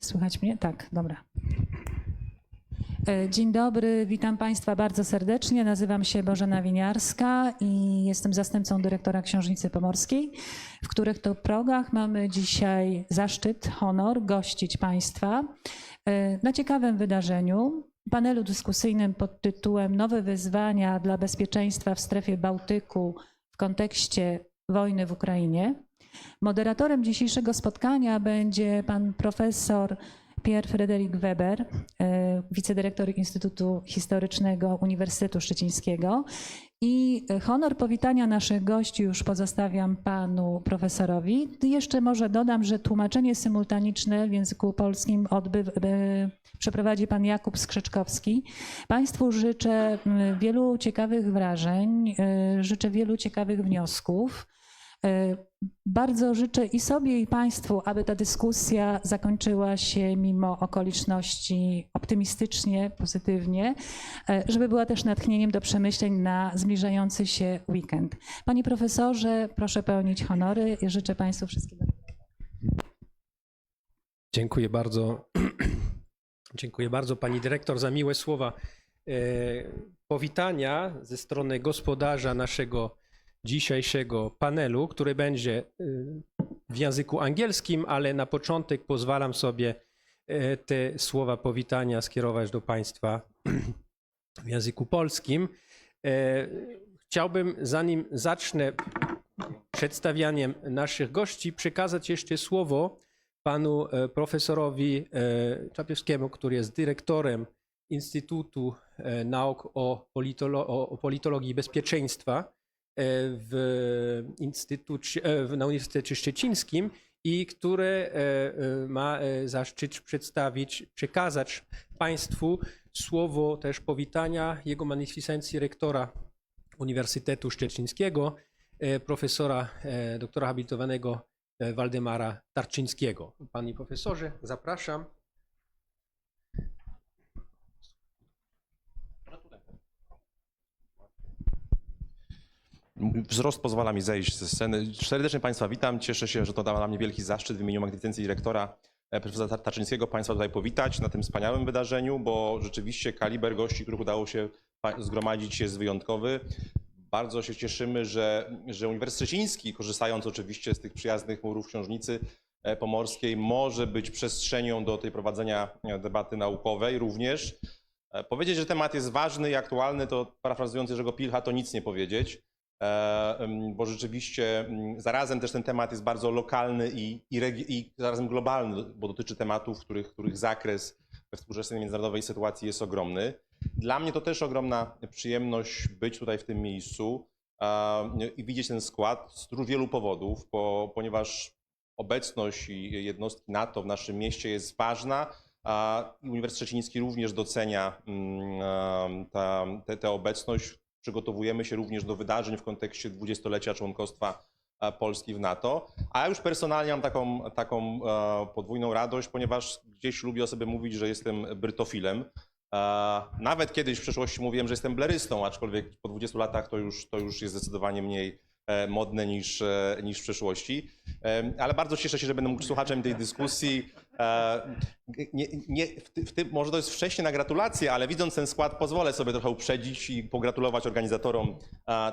Słychać mnie? Tak, dobra. Dzień dobry, witam Państwa bardzo serdecznie. Nazywam się Bożena Winiarska i jestem zastępcą dyrektora Książnicy Pomorskiej, w których to progach mamy dzisiaj zaszczyt, honor gościć Państwa na ciekawym wydarzeniu, panelu dyskusyjnym pod tytułem Nowe wyzwania dla bezpieczeństwa w strefie Bałtyku w kontekście wojny w Ukrainie. Moderatorem dzisiejszego spotkania będzie pan profesor Pierre-Frédéric Weber, wicedyrektor Instytutu Historycznego Uniwersytetu Szczecińskiego. I honor powitania naszych gości już pozostawiam panu profesorowi. Jeszcze może dodam, że tłumaczenie symultaniczne w języku polskim przeprowadzi pan Jakub Skrzeczkowski. Państwu życzę wielu ciekawych wrażeń, życzę wielu ciekawych wniosków. Bardzo życzę i sobie, i Państwu, aby ta dyskusja zakończyła się mimo okoliczności optymistycznie, pozytywnie, żeby była też natchnieniem do przemyśleń na zbliżający się weekend. Panie profesorze, proszę pełnić honory i życzę Państwu wszystkiego dobrego. Dziękuję bardzo. Dziękuję bardzo pani dyrektor za miłe słowa powitania ze strony gospodarza naszego dzisiejszego panelu, który będzie w języku angielskim, ale na początek pozwalam sobie te słowa powitania skierować do Państwa w języku polskim. Chciałbym, zanim zacznę przedstawianiem naszych gości, przekazać jeszcze słowo panu profesorowi Czapiewskiemu, który jest dyrektorem Instytutu Nauk o Politologii i Bezpieczeństwa na Uniwersytecie Szczecińskim i który ma zaszczyt przekazać Państwu słowo też powitania Jego Magnificencji rektora Uniwersytetu Szczecińskiego, profesora doktora habilitowanego Waldemara Tarczyńskiego. Panie profesorze, zapraszam. Wzrost pozwala mi zejść ze sceny. Serdecznie Państwa witam. Cieszę się, że to dało dla mnie wielki zaszczyt w imieniu Magnificencji Dyrektora profesora Tarczyńskiego Państwa tutaj powitać na tym wspaniałym wydarzeniu, bo rzeczywiście kaliber gości, których udało się zgromadzić, jest wyjątkowy. Bardzo się cieszymy, że Uniwersytet Szczeciński, korzystając oczywiście z tych przyjaznych murów Książnicy Pomorskiej, może być przestrzenią do tej prowadzenia debaty naukowej również. Powiedzieć, że temat jest ważny i aktualny, to parafrazując Jerzego Pilcha, to nic nie powiedzieć. Bo rzeczywiście zarazem też ten temat jest bardzo lokalny i zarazem globalny, bo dotyczy tematów, których zakres we współczesnej międzynarodowej sytuacji jest ogromny. Dla mnie to też ogromna przyjemność być tutaj w tym miejscu i widzieć ten skład z wielu powodów, ponieważ obecność i jednostki NATO w naszym mieście jest ważna. Uniwersytet Szczeciński również docenia tę obecność. Przygotowujemy się również do wydarzeń w kontekście 20-lecia członkostwa Polski w NATO. A ja już personalnie mam taką podwójną radość, ponieważ gdzieś lubię o sobie mówić, że jestem brytofilem. Nawet kiedyś w przeszłości mówiłem, że jestem blerystą, aczkolwiek po 20 latach to już jest zdecydowanie mniej modne niż w przeszłości. Ale bardzo cieszę się, że będę mógł słuchaczem tej dyskusji. Może to jest wcześnie na gratulacje, ale widząc ten skład pozwolę sobie trochę uprzedzić i pogratulować organizatorom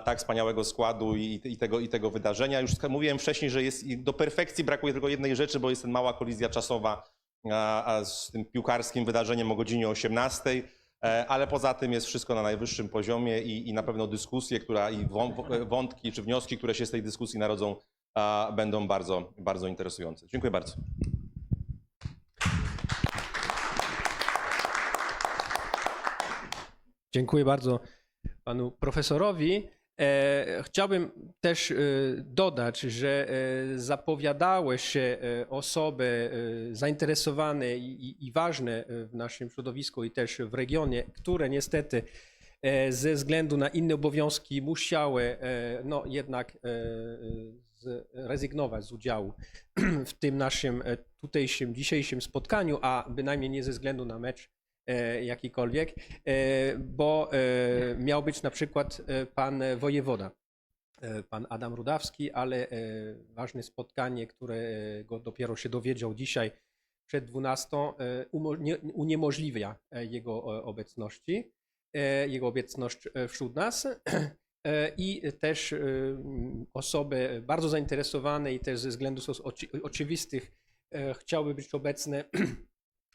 tak wspaniałego składu i tego wydarzenia. Już mówiłem wcześniej, że do perfekcji brakuje tylko jednej rzeczy, bo jest ten mała kolizja czasowa z tym piłkarskim wydarzeniem o godzinie 18. Ale poza tym jest wszystko na najwyższym poziomie i na pewno dyskusje, i wątki czy wnioski, które się z tej dyskusji narodzą, będą bardzo, bardzo interesujące. Dziękuję bardzo. Dziękuję bardzo panu profesorowi. Chciałbym też dodać, że zapowiadały się osoby zainteresowane i ważne w naszym środowisku i też w regionie, które niestety ze względu na inne obowiązki musiały jednak zrezygnować z udziału w tym naszym tutejszym, dzisiejszym spotkaniu, a bynajmniej nie ze względu na mecz jakikolwiek, bo miał być na przykład pan wojewoda, pan Adam Rudawski, ale ważne spotkanie, którego dopiero się dowiedział dzisiaj przed 12 uniemożliwia jego obecność wśród nas. I też osoby bardzo zainteresowane i też ze względów oczywistych chciały być obecne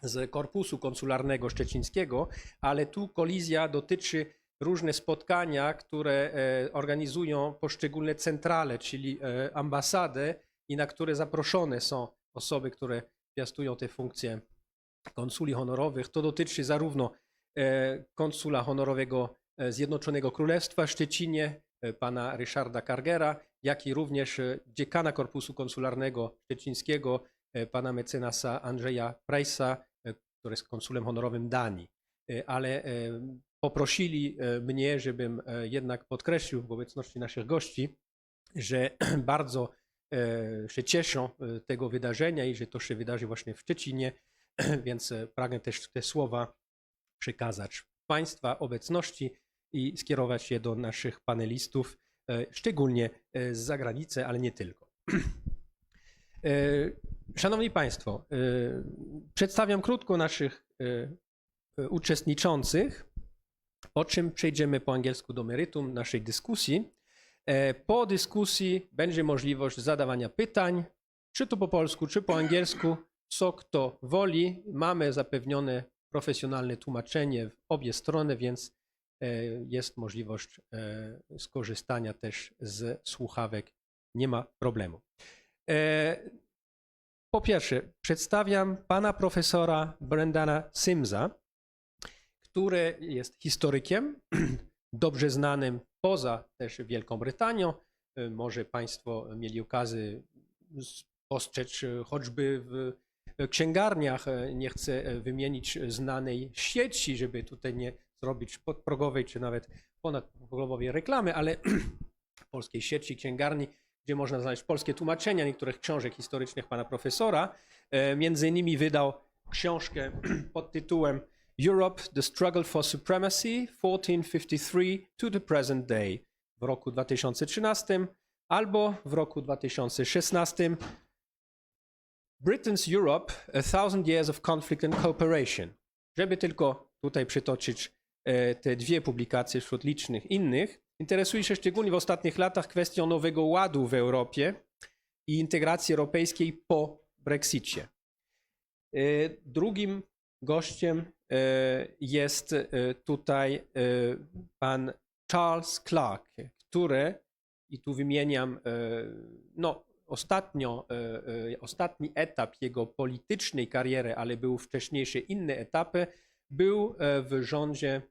z korpusu konsularnego szczecińskiego, ale tu kolizja dotyczy różne spotkania, które organizują poszczególne centrale, czyli ambasady, i na które zaproszone są osoby, które piastują te funkcje konsuli honorowych. To dotyczy zarówno konsula honorowego Zjednoczonego Królewstwa w Szczecinie, pana Ryszarda Kargera, jak i również dziekana korpusu konsularnego szczecińskiego, pana mecenasa Andrzeja Prejsa, który jest konsulem honorowym Danii. Ale poprosili mnie, żebym jednak podkreślił w obecności naszych gości, że bardzo się cieszą tego wydarzenia i że to się wydarzy właśnie w Szczecinie, więc pragnę też te słowa przekazać Państwa obecności i skierować je do naszych panelistów, szczególnie z zagranicy, ale nie tylko. Szanowni Państwo, przedstawiam krótko naszych uczestniczących, po czym przejdziemy po angielsku do meritum naszej dyskusji. Po dyskusji będzie możliwość zadawania pytań, czy to po polsku, czy po angielsku, co kto woli. Mamy zapewnione profesjonalne tłumaczenie w obie strony, więc jest możliwość skorzystania też z słuchawek. Nie ma problemu. Po pierwsze, przedstawiam pana profesora Brendana Simsa, który jest historykiem, dobrze znanym poza też Wielką Brytanią. Może Państwo mieli okazję spostrzec choćby w księgarniach, nie chcę wymienić znanej sieci, żeby tutaj nie zrobić podprogowej czy nawet ponadprogowej reklamy, ale polskiej sieci księgarni, gdzie można znaleźć polskie tłumaczenia niektórych książek historycznych pana profesora. Między innymi wydał książkę pod tytułem Europe, the Struggle for Supremacy, 1453 to the Present Day w roku 2013 albo w roku 2016 Britain's Europe, a Thousand Years of Conflict and Cooperation. Żeby tylko tutaj przytoczyć te dwie publikacje wśród licznych innych, interesuje się szczególnie w ostatnich latach kwestią nowego ładu w Europie i integracji europejskiej po Brexicie. Drugim gościem jest tutaj pan Charles Clarke, który, i tu wymieniam ostatni etap jego politycznej kariery, ale były wcześniejsze inne etapy, był w rządzie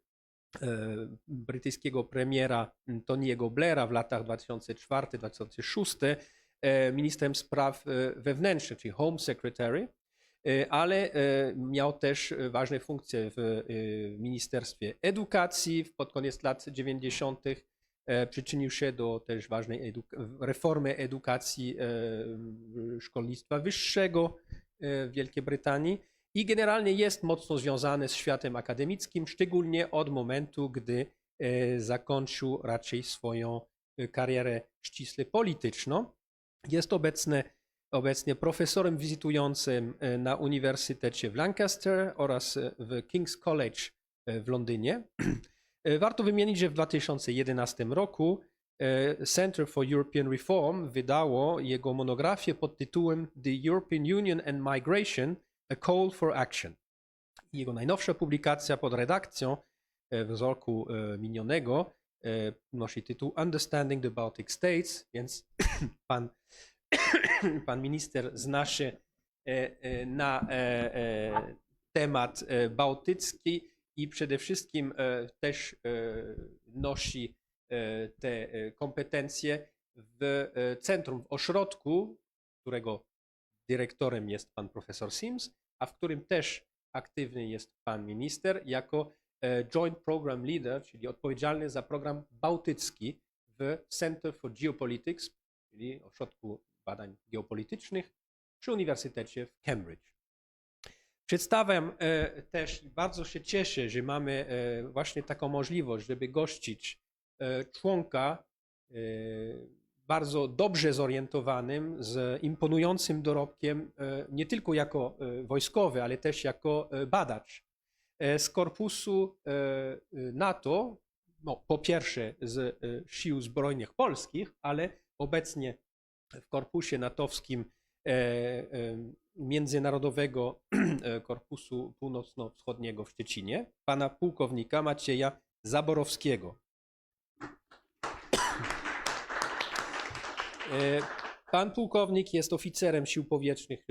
brytyjskiego premiera Tony'ego Blaira w latach 2004-2006 ministrem spraw wewnętrznych, czyli Home Secretary, ale miał też ważne funkcje w Ministerstwie Edukacji pod koniec lat 90. Przyczynił się do też ważnej reformy edukacji szkolnictwa wyższego w Wielkiej Brytanii i generalnie jest mocno związany z światem akademickim, szczególnie od momentu, gdy zakończył raczej swoją karierę ściśle polityczną. Jest obecnie profesorem wizytującym na Uniwersytecie w Lancaster oraz w King's College w Londynie. Warto wymienić, że w 2011 roku Center for European Reform wydało jego monografię pod tytułem The European Union and Migration, a Call for Action. Jego najnowsza publikacja pod redakcją z roku minionego nosi tytuł Understanding the Baltic States, więc pan minister zna się na temat bałtycki i przede wszystkim też nosi te kompetencje w centrum, w ośrodku, którego dyrektorem jest pan profesor Sims, a w którym też aktywny jest pan minister jako Joint Program Leader, czyli odpowiedzialny za program bałtycki w Center for Geopolitics, czyli ośrodku badań geopolitycznych przy Uniwersytecie w Cambridge. Przedstawiam też i bardzo się cieszę, że mamy właśnie taką możliwość, żeby gościć członka bardzo dobrze zorientowanym, z imponującym dorobkiem, nie tylko jako wojskowy, ale też jako badacz. Z korpusu NATO, no, po pierwsze z sił zbrojnych polskich, ale obecnie w korpusie natowskim Międzynarodowego Korpusu Północno-Wschodniego w Szczecinie, pana pułkownika Macieja Zaborowskiego. Pan pułkownik jest oficerem Sił Powietrznych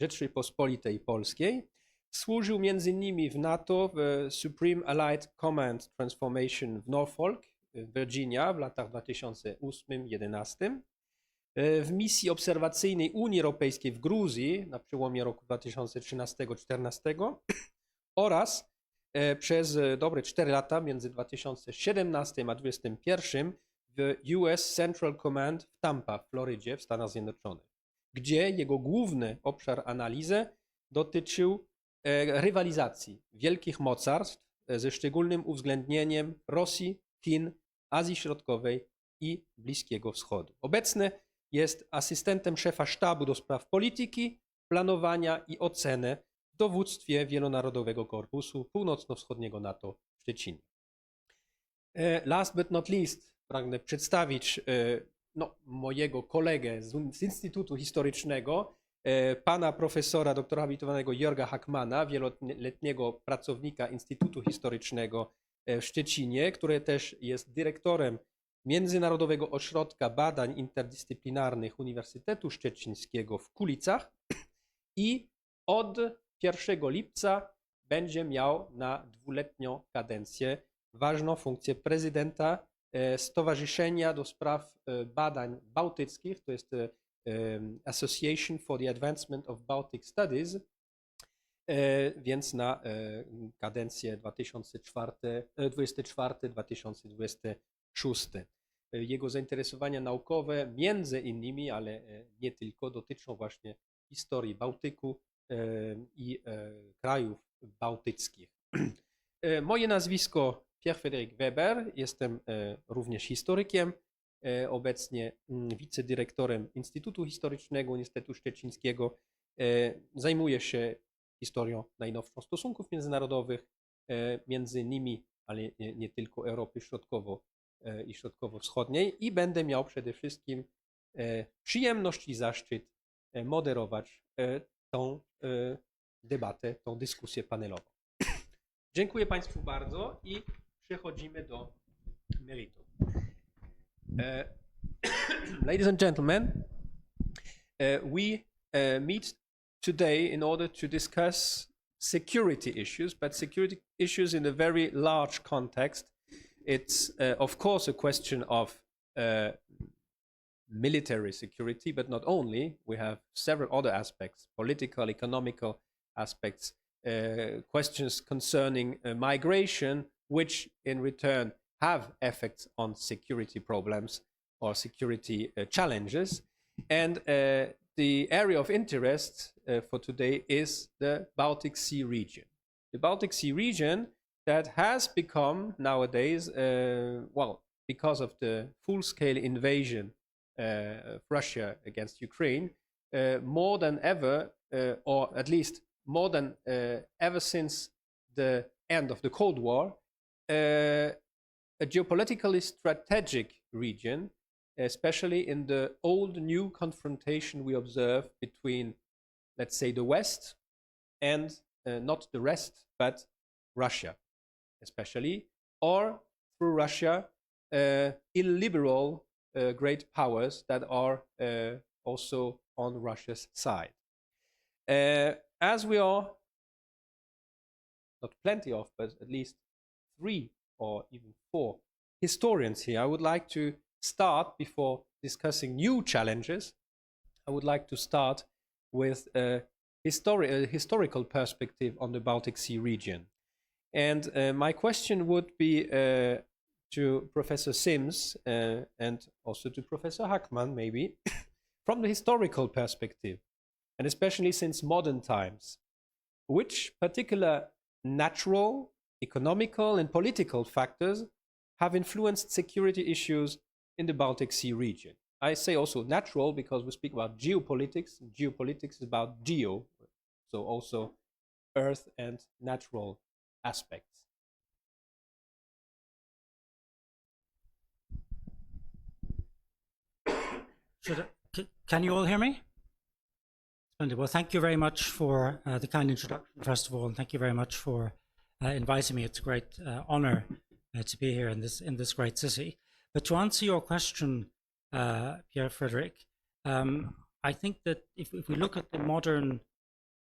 Rzeczypospolitej Polskiej. Służył m.in. w NATO w Supreme Allied Command Transformation w Norfolk, Virginia w latach 2008-2011. W misji obserwacyjnej Unii Europejskiej w Gruzji na przełomie roku 2013-2014 oraz przez dobre 4 lata między 2017 a 2021 w US Central Command w Tampa, w Florydzie, w Stanach Zjednoczonych, gdzie jego główny obszar analizy dotyczył rywalizacji wielkich mocarstw ze szczególnym uwzględnieniem Rosji, Chin, Azji Środkowej i Bliskiego Wschodu. Obecny jest asystentem szefa sztabu do spraw polityki, planowania i oceny w dowództwie Wielonarodowego Korpusu Północno-Wschodniego NATO w Szczecinie. Last but not least pragnę przedstawić mojego kolegę z Instytutu Historycznego, pana profesora doktora habilitowanego Jörga Hackmana, wieloletniego pracownika Instytutu Historycznego w Szczecinie, który też jest dyrektorem Międzynarodowego Ośrodka Badań Interdyscyplinarnych Uniwersytetu Szczecińskiego w Kulicach i od 1 lipca będzie miał na 2-letnią kadencję ważną funkcję prezydenta Stowarzyszenia do Spraw Badań Bałtyckich, to jest Association for the Advancement of Baltic Studies, więc na kadencję 2024-2026. Jego zainteresowania naukowe między innymi, ale nie tylko, dotyczą właśnie historii Bałtyku i krajów bałtyckich. Moje nazwisko Pierre-Frédéric Weber, jestem również historykiem, obecnie wicedyrektorem Instytutu Historycznego Uniwersytetu Szczecińskiego. Zajmuję się historią najnowszą stosunków międzynarodowych, między innymi, ale nie tylko Europy i Środkowo-Wschodniej i będę miał przede wszystkim przyjemność i zaszczyt moderować tą debatę, tą dyskusję panelową. Dziękuję Państwu bardzo i przechodzimy do meritum. Ladies and gentlemen, we meet today in order to discuss security issues, but security issues in a very large context. It's, of course, a question of military security, but not only. We have several other aspects, political, economical aspects, questions concerning migration, which in return have effects on security problems or security challenges. And the area of interest for today is the Baltic Sea region. The Baltic Sea region that has become nowadays, because of the full-scale invasion of Russia against Ukraine, more than ever, or at least more than ever since the end of the Cold War, a geopolitically strategic region, especially in the old-new confrontation we observe between, let's say, the West and not the rest, but Russia, especially, or through Russia, illiberal great powers that are also on Russia's side. As we are, not plenty of, but at least 3 or even 4 historians here, I would like to start, before discussing new challenges, I would like to start with a historical perspective on the Baltic Sea region. And my question would be to Professor Sims and also to Professor Hackman, maybe, from the historical perspective, and especially since modern times, which particular natural, economical, and political factors have influenced security issues in the Baltic Sea region? I say also natural because we speak about geopolitics. Geopolitics is about geo, so also earth and natural aspects. Can you all hear me? Splendid. Well, thank you very much for the kind introduction, first of all, and thank you very much for inviting me. It's a great honor to be here in this great city. But to answer your question, Pierre-Frédéric, I think that if we look at the modern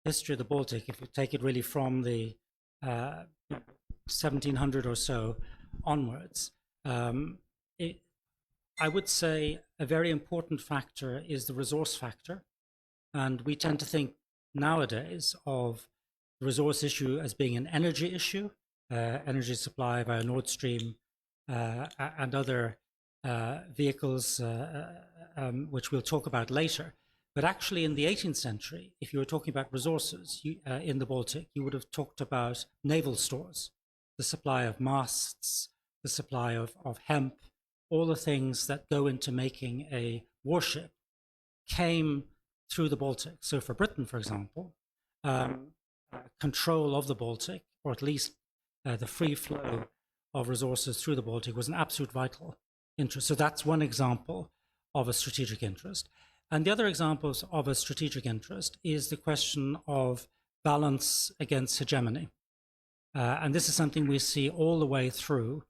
history of the Baltic, if you take it really from the 1700 or so onwards, I would say a very important factor is the resource factor. And we tend to think nowadays of the resource issue as being an energy issue, energy supply via Nord Stream and other vehicles, which we'll talk about later. But actually in the 18th century, if you were talking about resources in the Baltic, you would have talked about naval stores, the supply of masts, the supply of hemp, all the things that go into making a warship came through the Baltic. So for Britain, for example, control of the Baltic, or at least the free flow of resources through the Baltic, was an absolute vital interest. So that's one example of a strategic interest. And the other examples of a strategic interest is the question of balance against hegemony. And this is something we see all the way through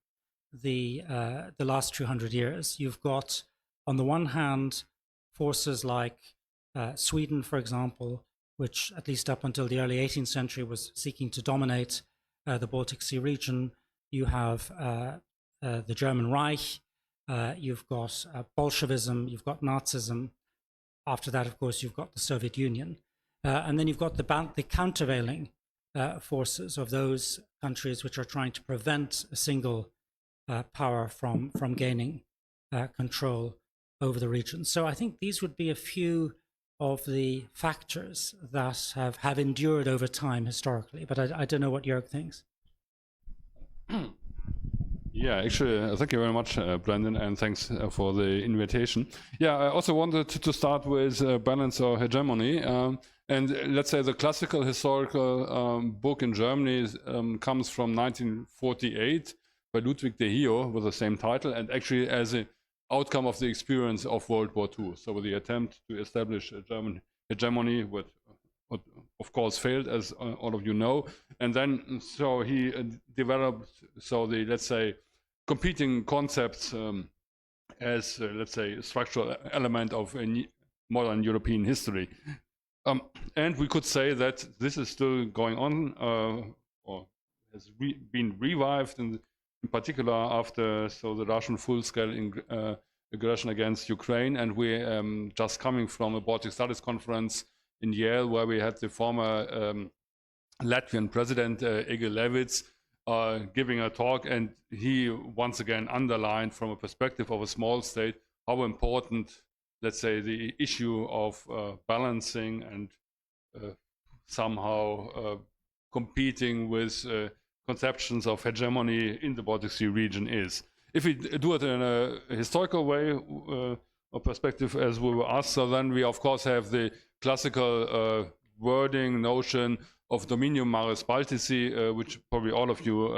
the last 200 years. You've got, on the one hand, forces like Sweden, for example, which at least up until the early 18th century was seeking to dominate the Baltic Sea region. You have the German Reich, you've got Bolshevism, you've got Nazism. After that, of course, you've got the Soviet Union. And then you've got the countervailing forces of those countries which are trying to prevent a single power from gaining control over the region. So I think these would be a few of the factors that have endured over time historically. But I don't know what Jörg thinks. Yeah, actually, thank you very much, Brandon, and thanks for the invitation. Yeah, I also wanted to start with balance or hegemony. And let's say the classical historical book in Germany comes from 1948 by Ludwig de Hio with the same title, and actually as an outcome of the experience of World War II. So the attempt to establish a German hegemony, what of course failed, as all of you know. And then so he developed, so the, let's say, competing concepts as, let's say, a structural element of modern European history. And we could say that this is still going on, or has been revived, in particular after the Russian full-scale aggression against Ukraine. And we just coming from a Baltic Studies conference in Yale, where we had the former Latvian president, Egil Levits, giving a talk, and he once again underlined from a perspective of a small state how important, let's say, the issue of balancing and somehow competing with conceptions of hegemony in the Baltic Sea region is. If we do it in a historical way or perspective, as we were asked, so then we of course have the classical wording notion of Dominium Maris Baltici, which probably all of you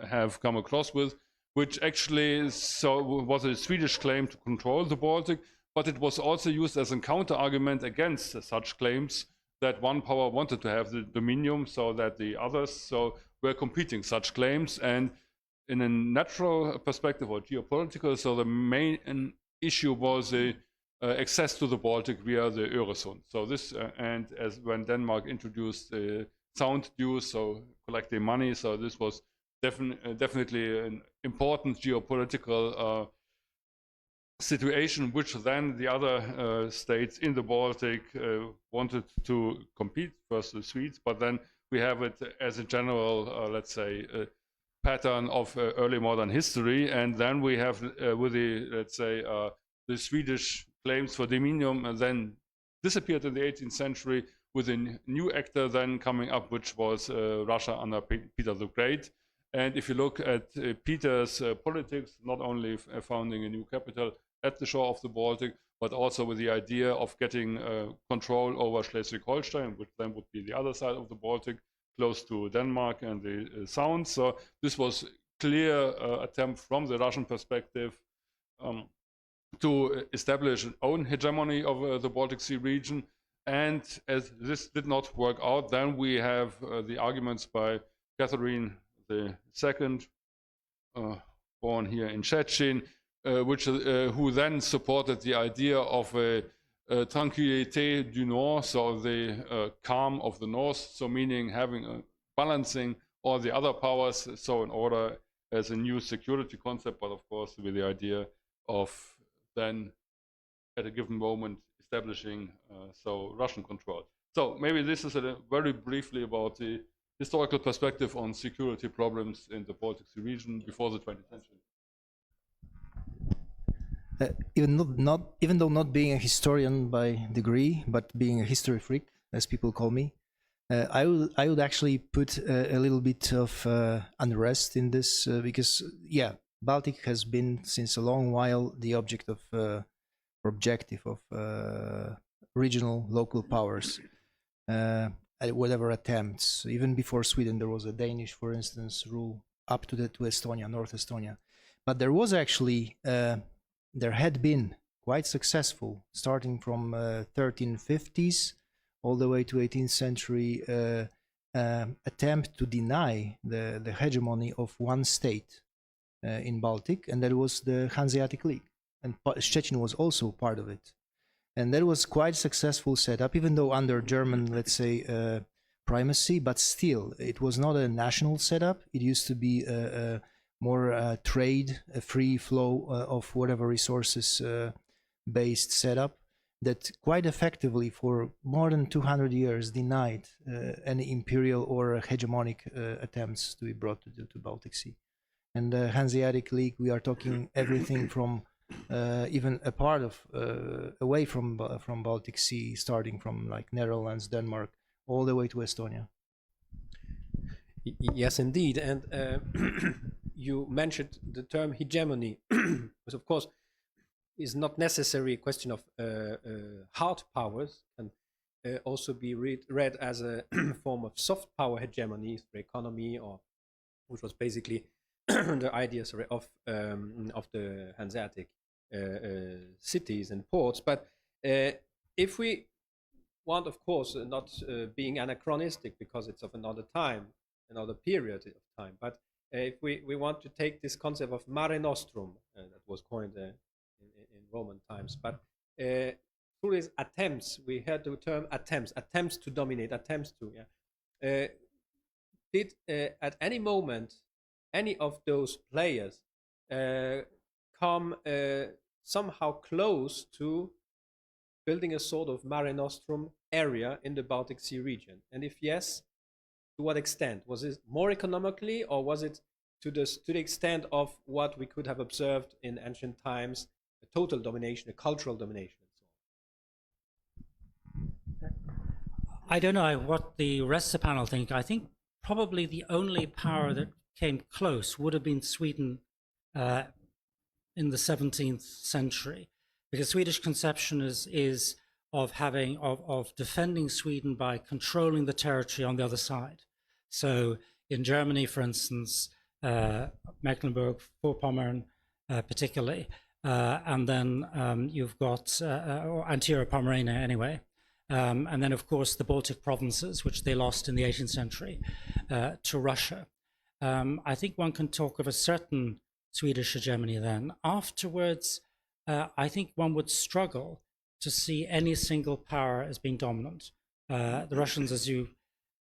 have come across with, which actually was a Swedish claim to control the Baltic, but it was also used as a counter-argument against such claims that one power wanted to have the dominium, so that the others were competing such claims. And in a natural perspective or geopolitical, so the main issue was the access to the Baltic via the Öresund. So this, and as when Denmark introduced sound dues, so collecting money, so this was definitely an important geopolitical situation, which then the other states in the Baltic wanted to compete, first the Swedes, but then we have it as a general, let's say, pattern of early modern history. And then we have with the, let's say, the Swedish claims for dominion, and then disappeared in the 18th century with a new actor then coming up, which was Russia under Peter the Great. And if you look at Peter's politics, not only founding a new capital at the shore of the Baltic, but also with the idea of getting control over Schleswig-Holstein, which then would be the other side of the Baltic, close to Denmark and the Sound. So this was clear attempt from the Russian perspective to establish an own hegemony of the Baltic Sea region. And as this did not work out, then we have the arguments by Catherine II, born here in Szczecin, who then supported the idea of a tranquillité du Nord, so the calm of the North, so meaning having balancing all the other powers, so in order as a new security concept, but of course with the idea of then at a given moment establishing so Russian control. So maybe this is very briefly about the historical perspective on security problems in the Baltic Sea region before the 20th century. Even though not being a historian by degree, but being a history freak, as people call me, I would actually put a little bit of unrest in this because, yeah, Baltic has been since a long while the objective of regional local powers. Whatever attempts, even before Sweden, there was a Danish, for instance, rule up to Estonia, North Estonia. But there was actually, there had been quite successful, starting from 1350s all the way to 18th century, attempt to deny the hegemony of one state in Baltic, and that was the Hanseatic League. And Szczecin was also part of it. And that was quite successful setup, even though under German, let's say, primacy, but still, it was not a national setup. It used to be a more trade, a free flow of whatever resources based setup that quite effectively for more than 200 years denied any imperial or hegemonic attempts to be brought to Baltic Sea. And the Hanseatic League, we are talking everything from even a part of away from Baltic Sea, starting from like Netherlands, Denmark, all the way to Estonia. Yes, indeed. And you mentioned the term hegemony, which of course is not necessarily a question of hard powers, and also be read as a form of soft power hegemony through economy, or which was basically the idea, sorry, of the Hanseatic cities and ports. But if we want, of course, not being anachronistic because it's of another time, another period of time, but if we want to take this concept of mare nostrum that was coined in Roman times, but through these attempts, we had the term attempts to dominate, attempts to, did at any moment any of those players come somehow close to building a sort of mare nostrum area in the Baltic Sea region? And if yes, to what extent? Was it more economically, or was it to the extent of what we could have observed in ancient times, a total domination, a cultural domination? I don't know what the rest of the panel think. I think probably the only power that came close would have been Sweden in the 17th century, because Swedish conception is of defending Sweden by controlling the territory on the other side. So in Germany, for instance, Mecklenburg-Vorpommern particularly, and then you've got or Anterior-Pomerania anyway, and then of course the Baltic provinces, which they lost in the 18th century to Russia. I think one can talk of a certain Swedish hegemony then. Afterwards, I think one would struggle to see any single power as being dominant. The Russians,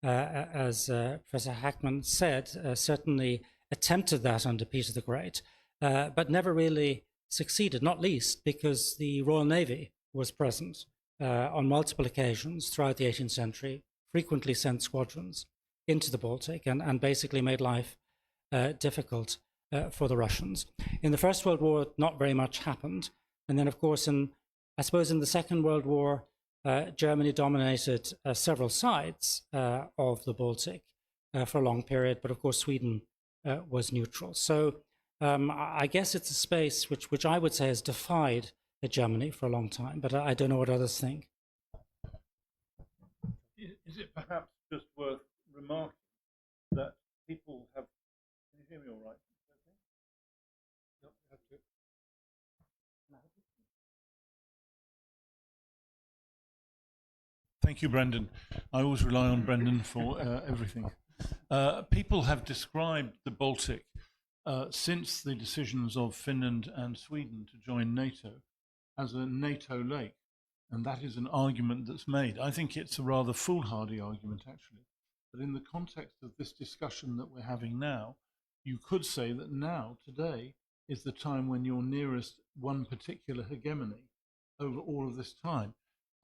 as Professor Hackman said, certainly attempted that under Peter the Great, but never really succeeded, not least because the Royal Navy was present on multiple occasions throughout the 18th century, frequently sent squadrons into the Baltic and basically made life difficult for the Russians. In the First World War, not very much happened. And then, of course, I suppose in the Second World War, Germany dominated several sides of the Baltic for a long period. But of course, Sweden was neutral. So I guess it's a space which I would say has defied hegemony for a long time, but I don't know what others think. Is it perhaps just worth remarking that people have... Can you hear me all right? No, you have to. Thank you, Brendan. I always rely on Brendan for everything. People have described the Baltic since the decisions of Finland and Sweden to join NATO as a NATO lake. And that is an argument that's made. I think it's a rather foolhardy argument, actually. But in the context of this discussion that we're having now, you could say that now, today, is the time when you're nearest one particular hegemony over all of this time.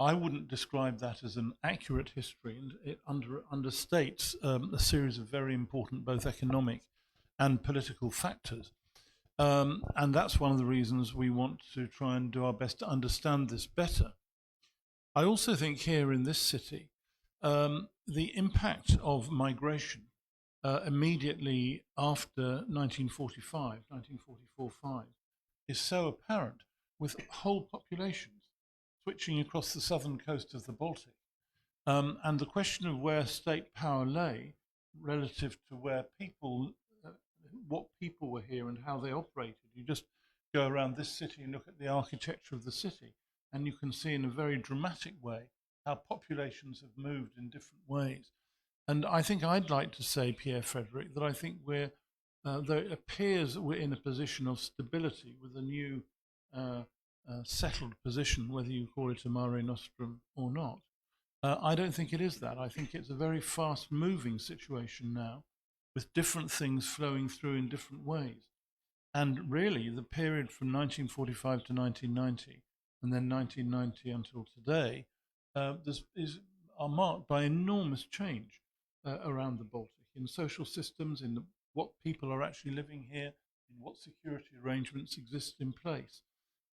I wouldn't describe that as an accurate history, and it understates a series of very important both economic and political factors. And that's one of the reasons we want to try and do our best to understand this better. I also think here in this city, the impact of migration immediately after 1945, 1944-5, is so apparent, with whole populations switching across the southern coast of the Baltic. And the question of where state power lay relative to where people, what people were here and how they operated. You just go around this city and look at the architecture of the city, and you can see in a very dramatic way how populations have moved in different ways. And I think I'd like to say, Pierre-Frédéric, that I think we're, though it appears that we're in a position of stability with a new settled position, whether you call it a mare nostrum or not, I don't think it is that. I think it's a very fast-moving situation now, with different things flowing through in different ways. And really, the period from 1945 to 1990, and then 1990 until today, are marked by enormous change around the Baltic, in social systems, in what people are actually living here, in what security arrangements exist in place.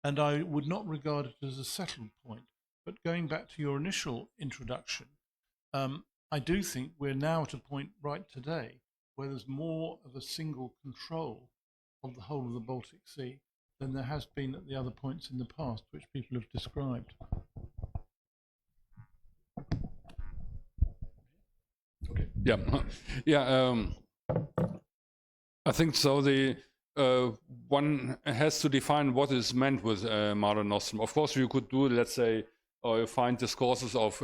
And I would not regard it as a settled point. But going back to your initial introduction, I do think we're now at a point right today where there's more of a single control of the whole of the Baltic Sea than there has been at the other points in the past, which people have described. Okay. Yeah. I think so. One has to define what is meant with Mare Nostrum. Of course, you could do, let's say, or find discourses of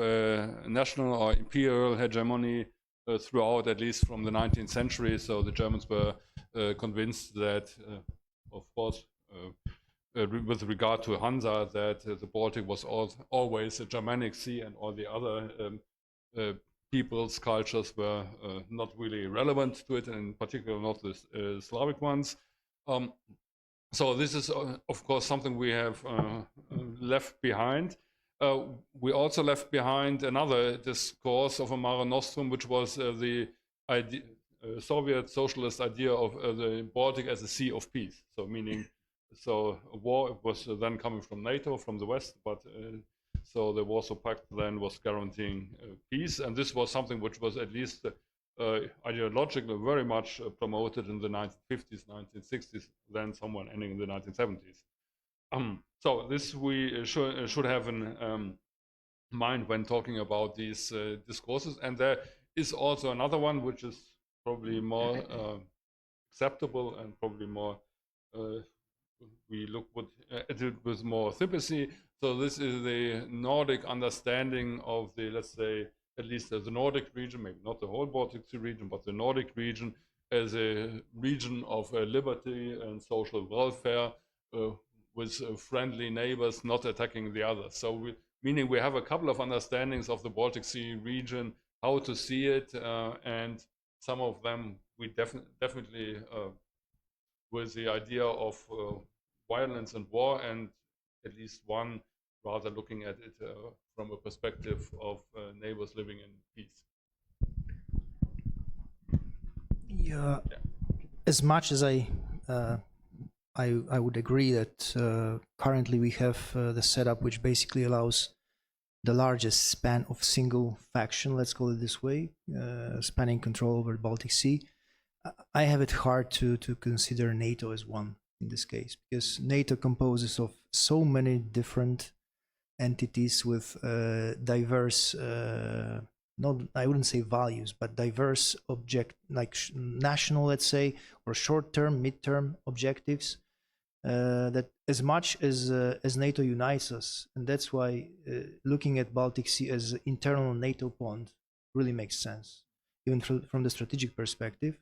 national or imperial hegemony throughout, at least from the 19th century. So the Germans were convinced that, of course, with regard to Hansa, that the Baltic was always a Germanic sea, and all the other peoples, cultures were not really relevant to it, and in particular not the Slavic ones. So this is, of course, something we have left behind. We also left behind another discourse of a Mare Nostrum, which was the Soviet socialist idea of the Baltic as a sea of peace. So meaning, so a war was then coming from NATO, from the West, but so the Warsaw Pact then was guaranteeing peace, and this was something which was at least ideologically very much promoted in the 1950s, 1960s, then somewhere ending in the 1970s. So this we should have in mind when talking about these discourses. And there is also another one which is probably more acceptable and probably more, we look at it with more sympathy. So this is the Nordic understanding of the, let's say, at least the Nordic region, maybe not the whole Baltic Sea region, but the Nordic region as a region of liberty and social welfare, with friendly neighbors not attacking the others. So meaning we have a couple of understandings of the Baltic Sea region, how to see it, and some of them we definitely with the idea of violence and war, and at least one rather looking at it from a perspective of neighbors living in peace. Yeah. As much as I would agree that currently we have the setup which basically allows the largest span of single faction, let's call it this way, spanning control over the Baltic Sea. I have it hard to consider NATO as one in this case, because NATO composes of so many different entities with diverse, not, I wouldn't say values, but diverse national, let's say, or short-term, mid-term objectives. That as much as NATO unites us, and that's why looking at Baltic Sea as internal NATO pond really makes sense, even from the strategic perspective.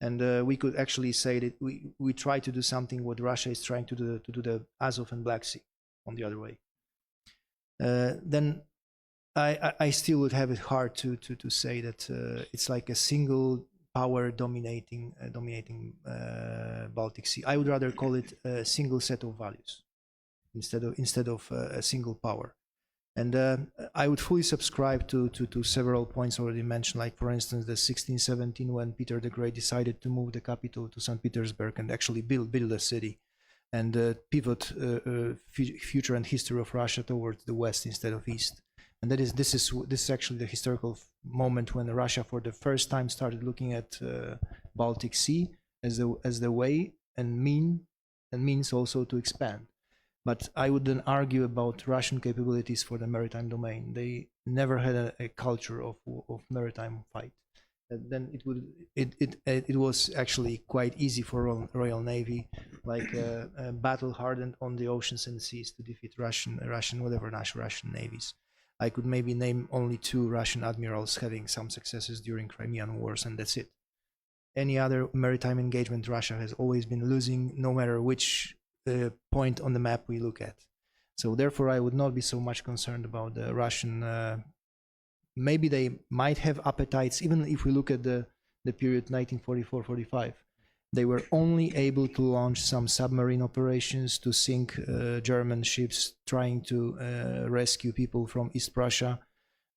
And we could actually say that we try to do something what Russia is trying to do the Azov and Black Sea on the other way. Then I still would have it hard to say that it's like a single power dominating Baltic Sea. I would rather call it a single set of values instead of a single power. And I would fully subscribe to several points already mentioned, like for instance the 1617 when Peter the Great decided to move the capital to St. Petersburg and actually build a city and pivot future and history of Russia towards the west instead of east. And this is actually the historical moment when Russia for the first time started looking at Baltic Sea as the way and means also to expand. But I would then argue about Russian capabilities for the maritime domain. They never had a culture of maritime fight. And then it was actually quite easy for Royal Navy, like battle hardened on the oceans and seas to defeat Russian navies. I could maybe name only 2 Russian admirals having some successes during Crimean Wars, and that's it. Any other maritime engagement, Russia has always been losing, no matter which point on the map we look at. So therefore, I would not be so much concerned about the Russian. Maybe they might have appetites, even if we look at the period 1944-45. They were only able to launch some submarine operations to sink German ships trying to rescue people from East Prussia,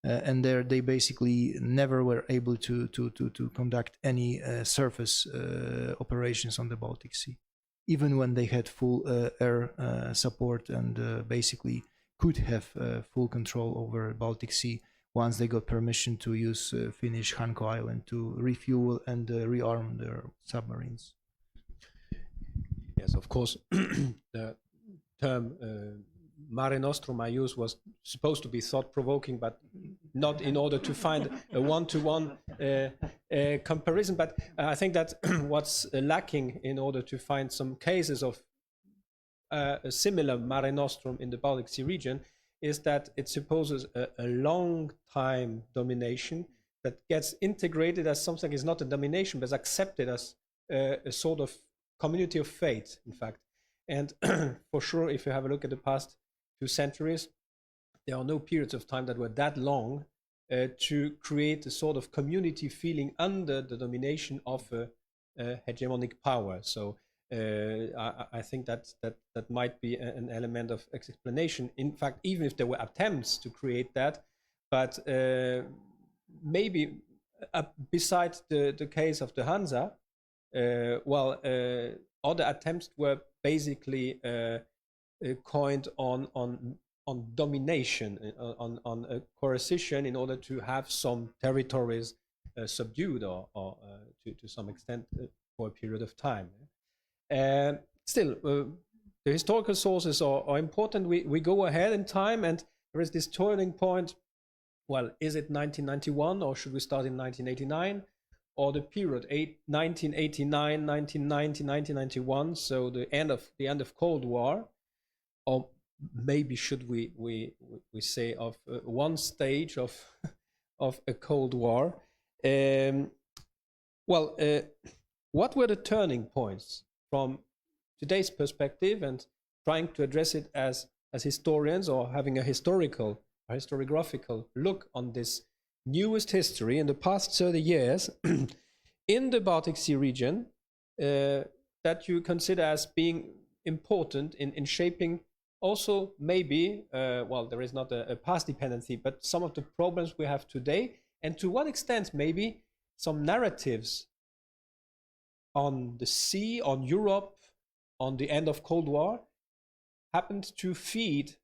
and they basically never were able to conduct any surface operations on the Baltic Sea, even when they had full air support and basically could have full control over Baltic Sea once they got permission to use Finnish Hanko Island to refuel and rearm their submarines. Yes, of course, the term Mare Nostrum I used was supposed to be thought-provoking, but not in order to find a one-to-one comparison. But I think that what's lacking in order to find some cases of a similar Mare Nostrum in the Baltic Sea region is that it supposes a long time domination that gets integrated as something is not a domination, but is accepted as a sort of community of fate, in fact. And for sure, if you have a look at the past 2 centuries, there are no periods of time that were that long to create a sort of community feeling under the domination of a hegemonic power. So I think that might be an element of explanation. In fact, even if there were attempts to create that, but maybe besides the case of the Hansa, other attempts were basically coined on domination, on a coercion in order to have some territories subdued or to some extent for a period of time. Still, the historical sources are important. We go ahead in time, and there is this turning point. Well, is it 1991, or should we start in 1989, or the period 1989, 1990, 1991? So the end of Cold War, or maybe should we say of one stage of a Cold War? What were the turning points from today's perspective, and trying to address it as historians, or having a historiographical look on this newest history in the past 30 years in the Baltic Sea region, that you consider as being important in shaping also maybe, there is not a past dependency, but some of the problems we have today, and to what extent maybe some narratives on the sea, on Europe, on the end of Cold War, happened to feed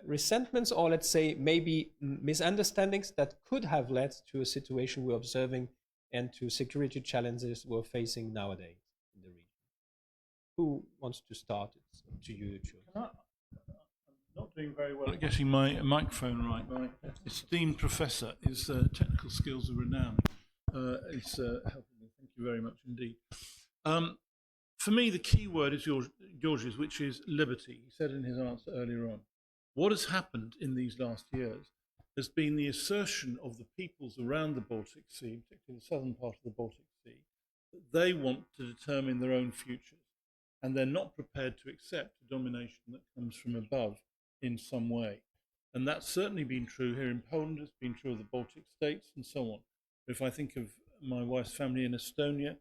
resentments, or let's say maybe misunderstandings that could have led to a situation we're observing and to security challenges we're facing nowadays in the region. Who wants to start? It's up to you, Jules. I'm not doing very well at getting my microphone right. My esteemed professor, his technical skills are renowned. It's helping me. Thank you very much indeed. For me, the key word is George's, which is liberty. He said in his answer earlier on. What has happened in these last years has been the assertion of the peoples around the Baltic Sea, particularly the southern part of the Baltic Sea, that they want to determine their own futures, and they're not prepared to accept a domination that comes from above in some way. And that's certainly been true here in Poland, it's been true of the Baltic states and so on. If I think of my wife's family in Estonia,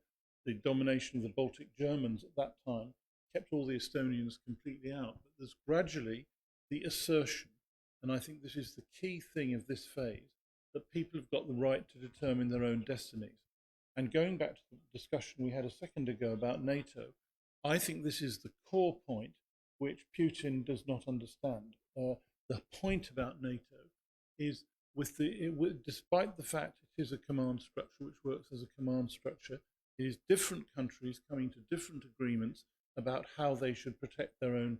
the domination of the Baltic Germans at that time kept all the Estonians completely out. But there's gradually the assertion, and I think this is the key thing of this phase, that people have got the right to determine their own destinies. And going back to the discussion we had a second ago about NATO, I think this is the core point which Putin does not understand. The point about NATO is, despite the fact it is a command structure which works as a command structure, it is different countries coming to different agreements about how they should protect their own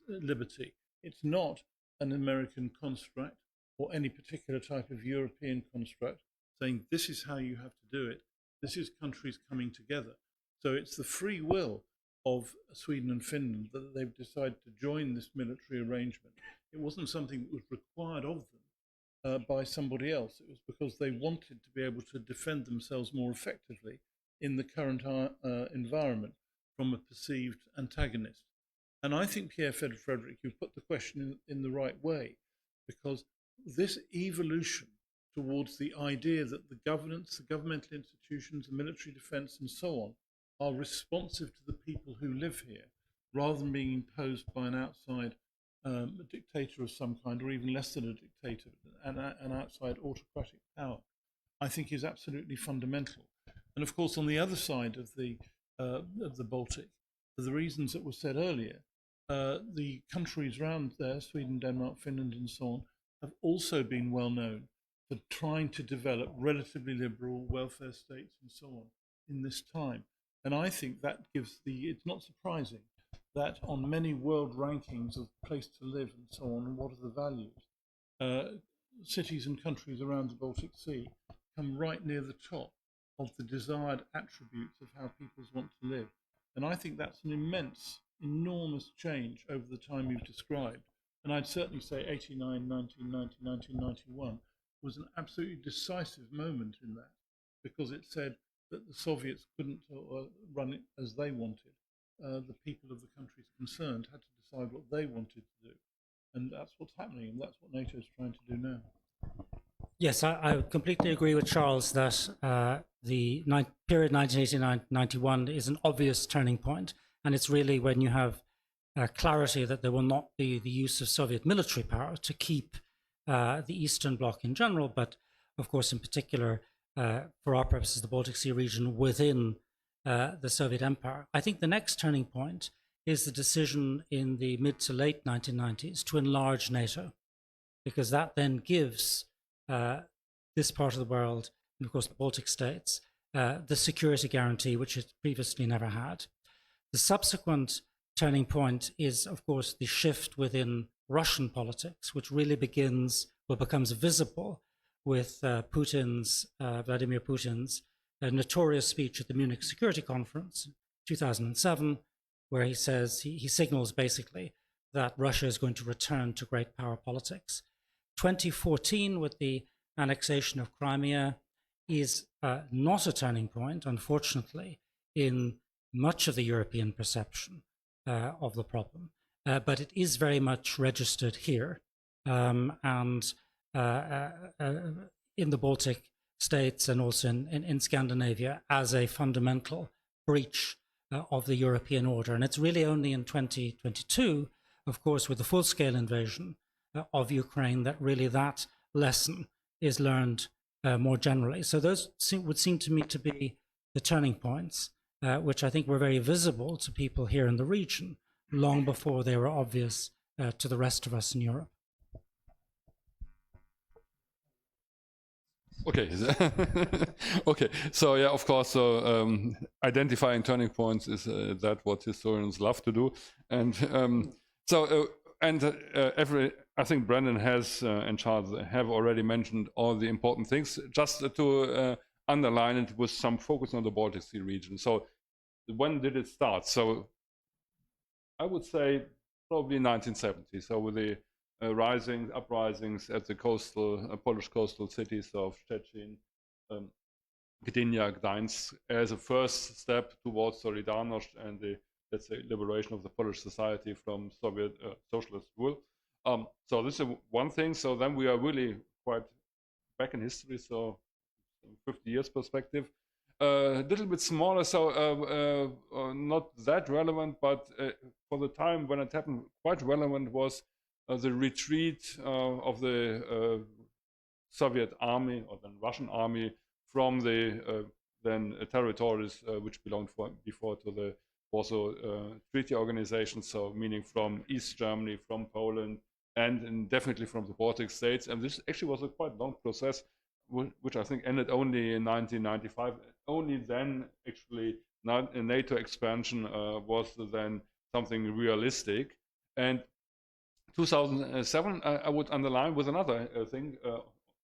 liberty. It's not an American construct or any particular type of European construct saying this is how you have to do it. This is countries coming together. So it's the free will of Sweden and Finland that they've decided to join this military arrangement. It wasn't something that was required of them by somebody else. It was because they wanted to be able to defend themselves more effectively in the current environment from a perceived antagonist. And I think, Pierre-Frédéric, you've put the question in the right way, because this evolution towards the idea that the governance, the governmental institutions, the military defense and so on are responsive to the people who live here, rather than being imposed by an outside dictator of some kind, or even less than a dictator, an outside autocratic power, I think is absolutely fundamental. And of course, on the other side of the Baltic, for the reasons that were said earlier, the countries around there, Sweden, Denmark, Finland, and so on, have also been well known for trying to develop relatively liberal welfare states and so on in this time. And I think that gives it's not surprising that on many world rankings of place to live and so on, and what are the values, cities and countries around the Baltic Sea come right near the top of the desired attributes of how peoples want to live. And I think that's an immense, enormous change over the time you've described. And I'd certainly say 89, 1990, 1991 was an absolutely decisive moment in that, because it said that the Soviets couldn't run it as they wanted. The people of the countries concerned had to decide what they wanted to do. And that's what's happening, and that's what NATO is trying to do now. Yes, I completely agree with Charles that the period 1989-91 is an obvious turning point, and it's really when you have clarity that there will not be the use of Soviet military power to keep the Eastern Bloc in general, but of course in particular, for our purposes, the Baltic Sea region within the Soviet Empire. I think the next turning point is the decision in the mid to late 1990s to enlarge NATO, because that then gives this part of the world, and of course the Baltic states, the security guarantee which it previously never had. The subsequent turning point is, of course, the shift within Russian politics, which really becomes visible with Vladimir Putin's notorious speech at the Munich Security Conference in 2007, where he says, he signals basically that Russia is going to return to great power politics. 2014, with the annexation of Crimea, is not a turning point, unfortunately, in much of the European perception of the problem, but it is very much registered here and in the Baltic states and also in Scandinavia as a fundamental breach of the European order. And it's really only in 2022, of course, with the full-scale invasion of Ukraine, that really that lesson is learned more generally. So those would seem to me to be the turning points, which I think were very visible to people here in the region long before they were obvious to the rest of us in Europe. Okay. Okay. So yeah, of course. So identifying turning points is that what historians love to do, and I think Brandon has and Charles have already mentioned all the important things. Just to underline it with some focus on the Baltic Sea region. So when did it start? So I would say probably 1970. So with the uprisings at the Polish coastal cities of Szczecin, Gdynia, Gdańsk, as a first step towards Solidarność and the, let's say, liberation of the Polish society from Soviet socialist rule. So this is one thing. So then we are really quite back in history. So 50 years perspective. A little bit smaller, so not that relevant, but for the time when it happened, quite relevant was the retreat of the Soviet army or then Russian army from the then territories which belonged before to the Warsaw Treaty Organization, so meaning from East Germany, from Poland, and definitely from the Baltic states. And this actually was a quite long process, which I think ended only in 1995. Only then, actually, NATO expansion was then something realistic. And 2007, I would underline with another thing,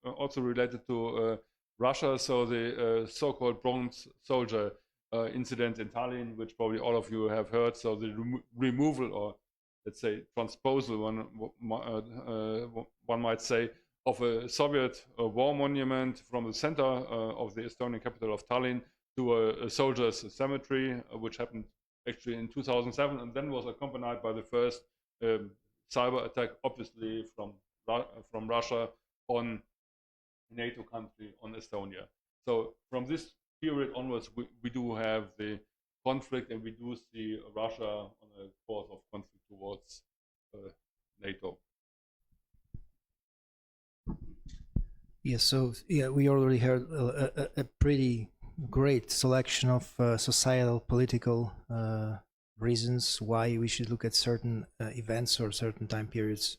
also related to Russia. So the so-called Bronze Soldier incident in Tallinn, which probably all of you have heard. So the removal, or let's say transposal, one might say, of a Soviet war monument from the center of the Estonian capital of Tallinn to a soldiers' cemetery, which happened actually in 2007, and then was accompanied by the first cyber attack, obviously from Russia on NATO country, on Estonia. So from this period onwards, we do have the conflict, and we do see Russia on a course of conflict towards NATO. Yeah, so we already heard a pretty great selection of societal, political reasons why we should look at certain events or certain time periods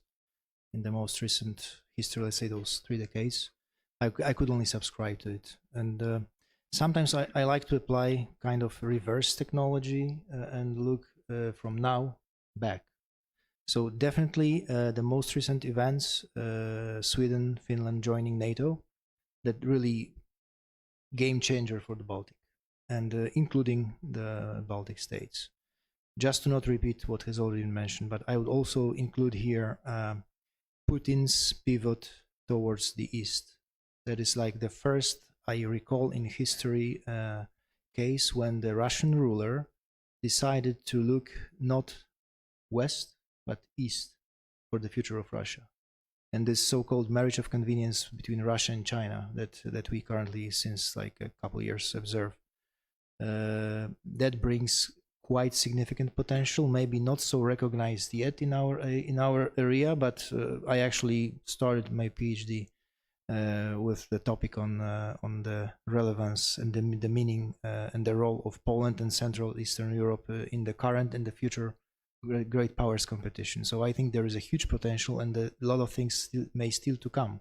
in the most recent history, let's say those 3 decades. I could only subscribe to it. And sometimes I like to apply kind of reverse technology and look from now back. So definitely the most recent events, Sweden, Finland joining NATO, that really game changer for the Baltic, and including the Baltic states. Just to not repeat what has already been mentioned, but I would also include here Putin's pivot towards the east. That is like the first, I recall in history, case when the Russian ruler decided to look not west, but east for the future of Russia. And this so-called marriage of convenience between Russia and China that we currently, since like a couple of years, observe, that brings quite significant potential, maybe not so recognized yet in our area, but I actually started my PhD with the topic on the relevance and the meaning and the role of Poland and Central Eastern Europe in the current and the future great powers competition. So I think there is a huge potential, and a lot of things may still to come.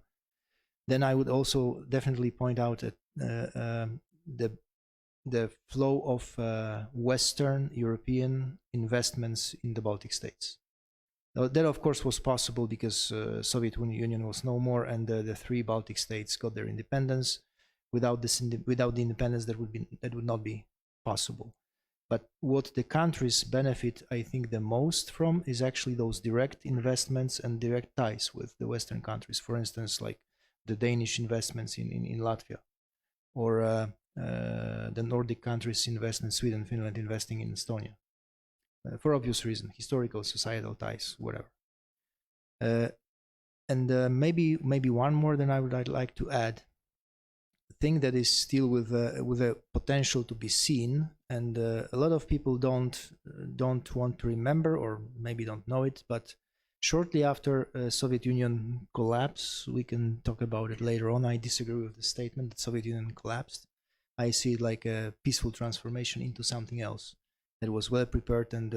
Then I would also definitely point out that the flow of Western European investments in the Baltic states. That of course was possible because Soviet Union was no more, and the 3 Baltic states got their independence. Without the independence, that would not be possible. But what the countries benefit, I think, the most from is actually those direct investments and direct ties with the Western countries. For instance, like the Danish investments in Latvia, or the Nordic countries invest in Sweden, Finland investing in Estonia. For obvious reason, historical, societal ties, whatever. And maybe one more than I'd like to add. Thing that is still with a potential to be seen, and a lot of people don't want to remember, or maybe don't know it, but shortly after Soviet Union collapse, we can talk about it later on. I disagree with the statement that Soviet Union collapsed. I see it like a peaceful transformation into something else that was well prepared and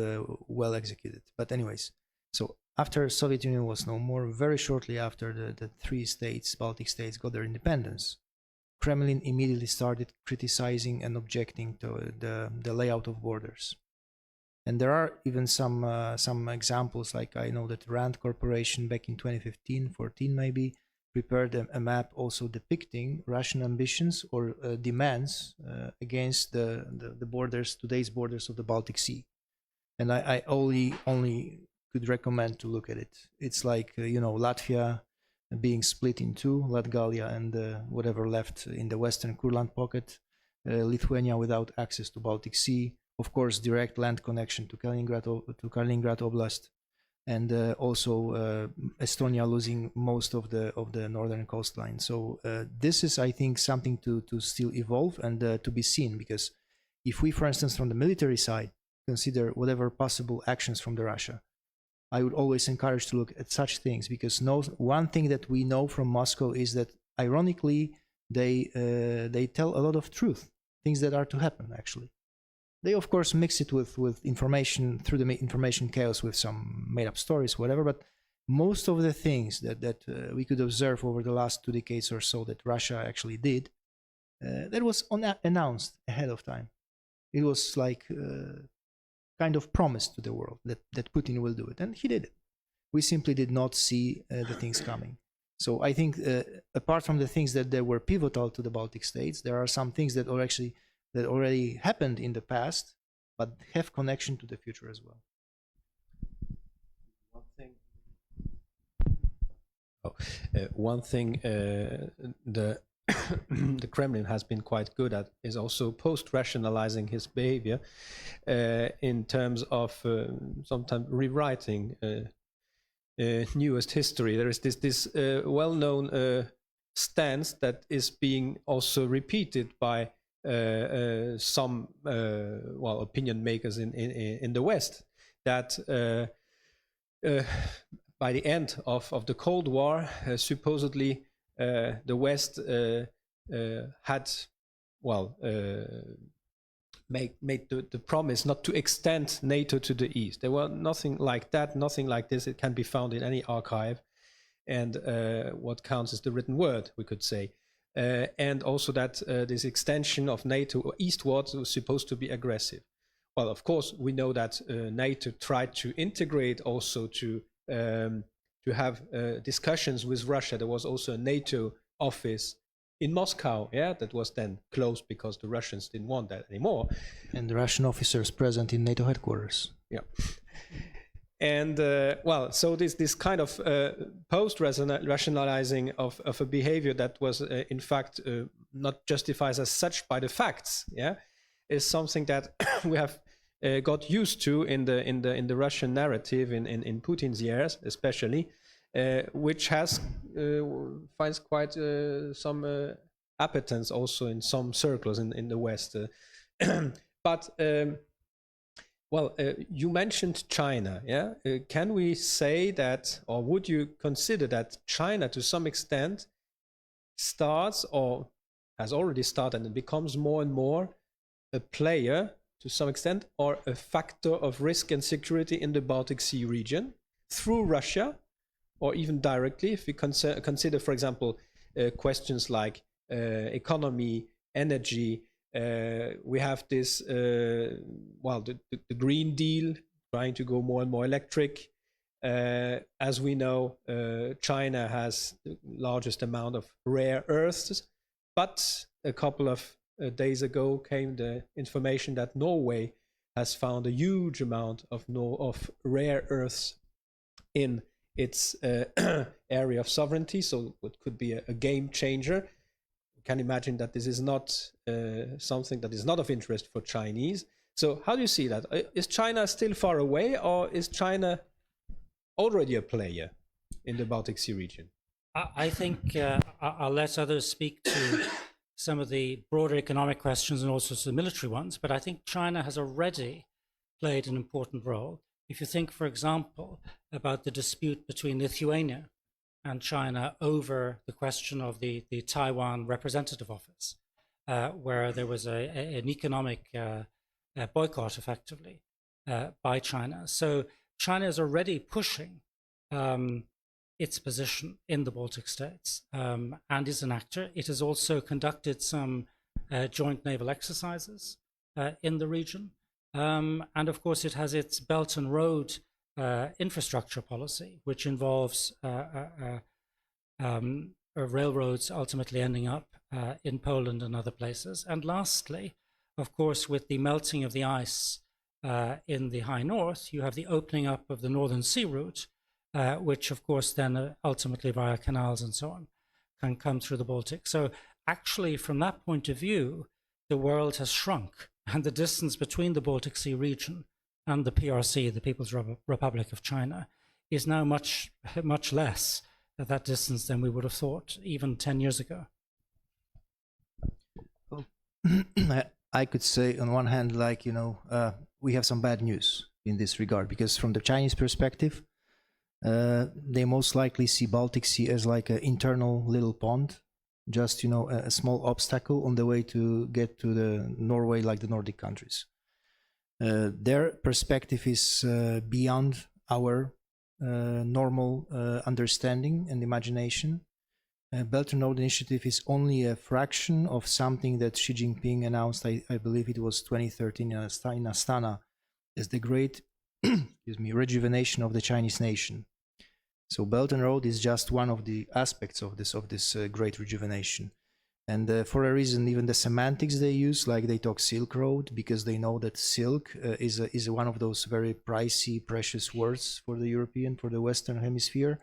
well executed. But anyways, so after Soviet Union was no more, very shortly after the 3 states, Baltic states, got their independence, Kremlin immediately started criticizing and objecting to the layout of borders. And there are even some examples, like I know that Rand Corporation back in 2015-14 maybe prepared a map also depicting Russian ambitions or demands against the borders, today's borders of the Baltic Sea. And I only could recommend to look at it. It's like, Latvia being split in two, Latgalia and whatever left in the Western Kurland pocket, Lithuania without access to Baltic Sea, of course, direct land connection to Kaliningrad Oblast, and also Estonia losing most of the northern coastline. So this is, I think, something to still evolve and to be seen, because if we, for instance, from the military side, consider whatever possible actions from the Russia, I would always encourage to look at such things, because one thing that we know from Moscow is that, ironically, they tell a lot of truth, things that are to happen, actually. They, of course, mix it with information, through the information chaos, with some made-up stories, whatever, but most of the things that we could observe over the last 2 decades or so that Russia actually did, that was announced ahead of time. It was like kind of promised to the world that Putin will do it, and he did it. We simply did not see the things coming. So I think apart from the things that were pivotal to the Baltic states, there are some things that already happened in the past, but have connection to the future as well. One thing the the Kremlin has been quite good at is also post-rationalizing his behavior in terms of sometimes rewriting newest history. There is this well-known stance that is being also repeated by some opinion makers in the West, that by the end of the Cold War, supposedly the West had made the promise not to extend NATO to the east. There were nothing like that, nothing like this. It can be found in any archive, and what counts is the written word, we could say. And also that this extension of NATO eastwards was supposed to be aggressive. Well, of course, we know that NATO tried to integrate also to have discussions with Russia. There was also a NATO office in Moscow, that was then closed because the Russians didn't want that anymore. And the Russian officers present in NATO headquarters. Yeah. And so this kind of post-rationalizing of a behavior that was in fact not justified as such by the facts, is something that we have got used to in the Russian narrative in Putin's years, especially, which finds quite some appetence also in some circles in the West. But you mentioned China, can we say that, or would you consider that China to some extent starts or has already started and becomes more and more a player to some extent, or a factor of risk and security in the Baltic Sea region through Russia, or even directly, if we consider, for example, questions like economy, energy. We have this, the Green Deal, trying to go more and more electric. As we know, China has the largest amount of rare earths, but a couple of days ago came the information that Norway has found a huge amount of rare earths in its area of sovereignty, so it could be a game changer. You can imagine that this is not something that is not of interest for Chinese. So how do you see that? Is China still far away, or is China already a player in the Baltic Sea region? I think I'll let others speak to some of the broader economic questions and also some military ones, but I think China has already played an important role. If you think, for example, about the dispute between Lithuania and China over the question of the Taiwan representative office, where there was an economic boycott, effectively, by China. So China is already pushing its position in the Baltic states and is an actor. It has also conducted some joint naval exercises in the region. And of course, it has its Belt and Road infrastructure policy, which involves railroads ultimately ending up in Poland and other places. And lastly, of course, with the melting of the ice in the high north, you have the opening up of the Northern Sea route, which of course then ultimately via canals and so on can come through the Baltic. So actually, from that point of view, the world has shrunk, and the distance between the Baltic Sea region and the PRC, the People's Republic of China, is now much, much less at that distance than we would have thought even 10 years ago. Well, I could say on one hand, like, we have some bad news in this regard, because from the Chinese perspective, they most likely see Baltic Sea as like an internal little pond, just, a small obstacle on the way to get to the Norway, like the Nordic countries. Their perspective is beyond our normal understanding and imagination. Belt and Road Initiative is only a fraction of something that Xi Jinping announced, I believe it was 2013 in Astana, as the great rejuvenation of the Chinese nation. So Belt and Road is just one of the aspects of this great rejuvenation. And for a reason, even the semantics they use, like they talk Silk Road, because they know that silk is one of those very pricey, precious words for the Western Hemisphere.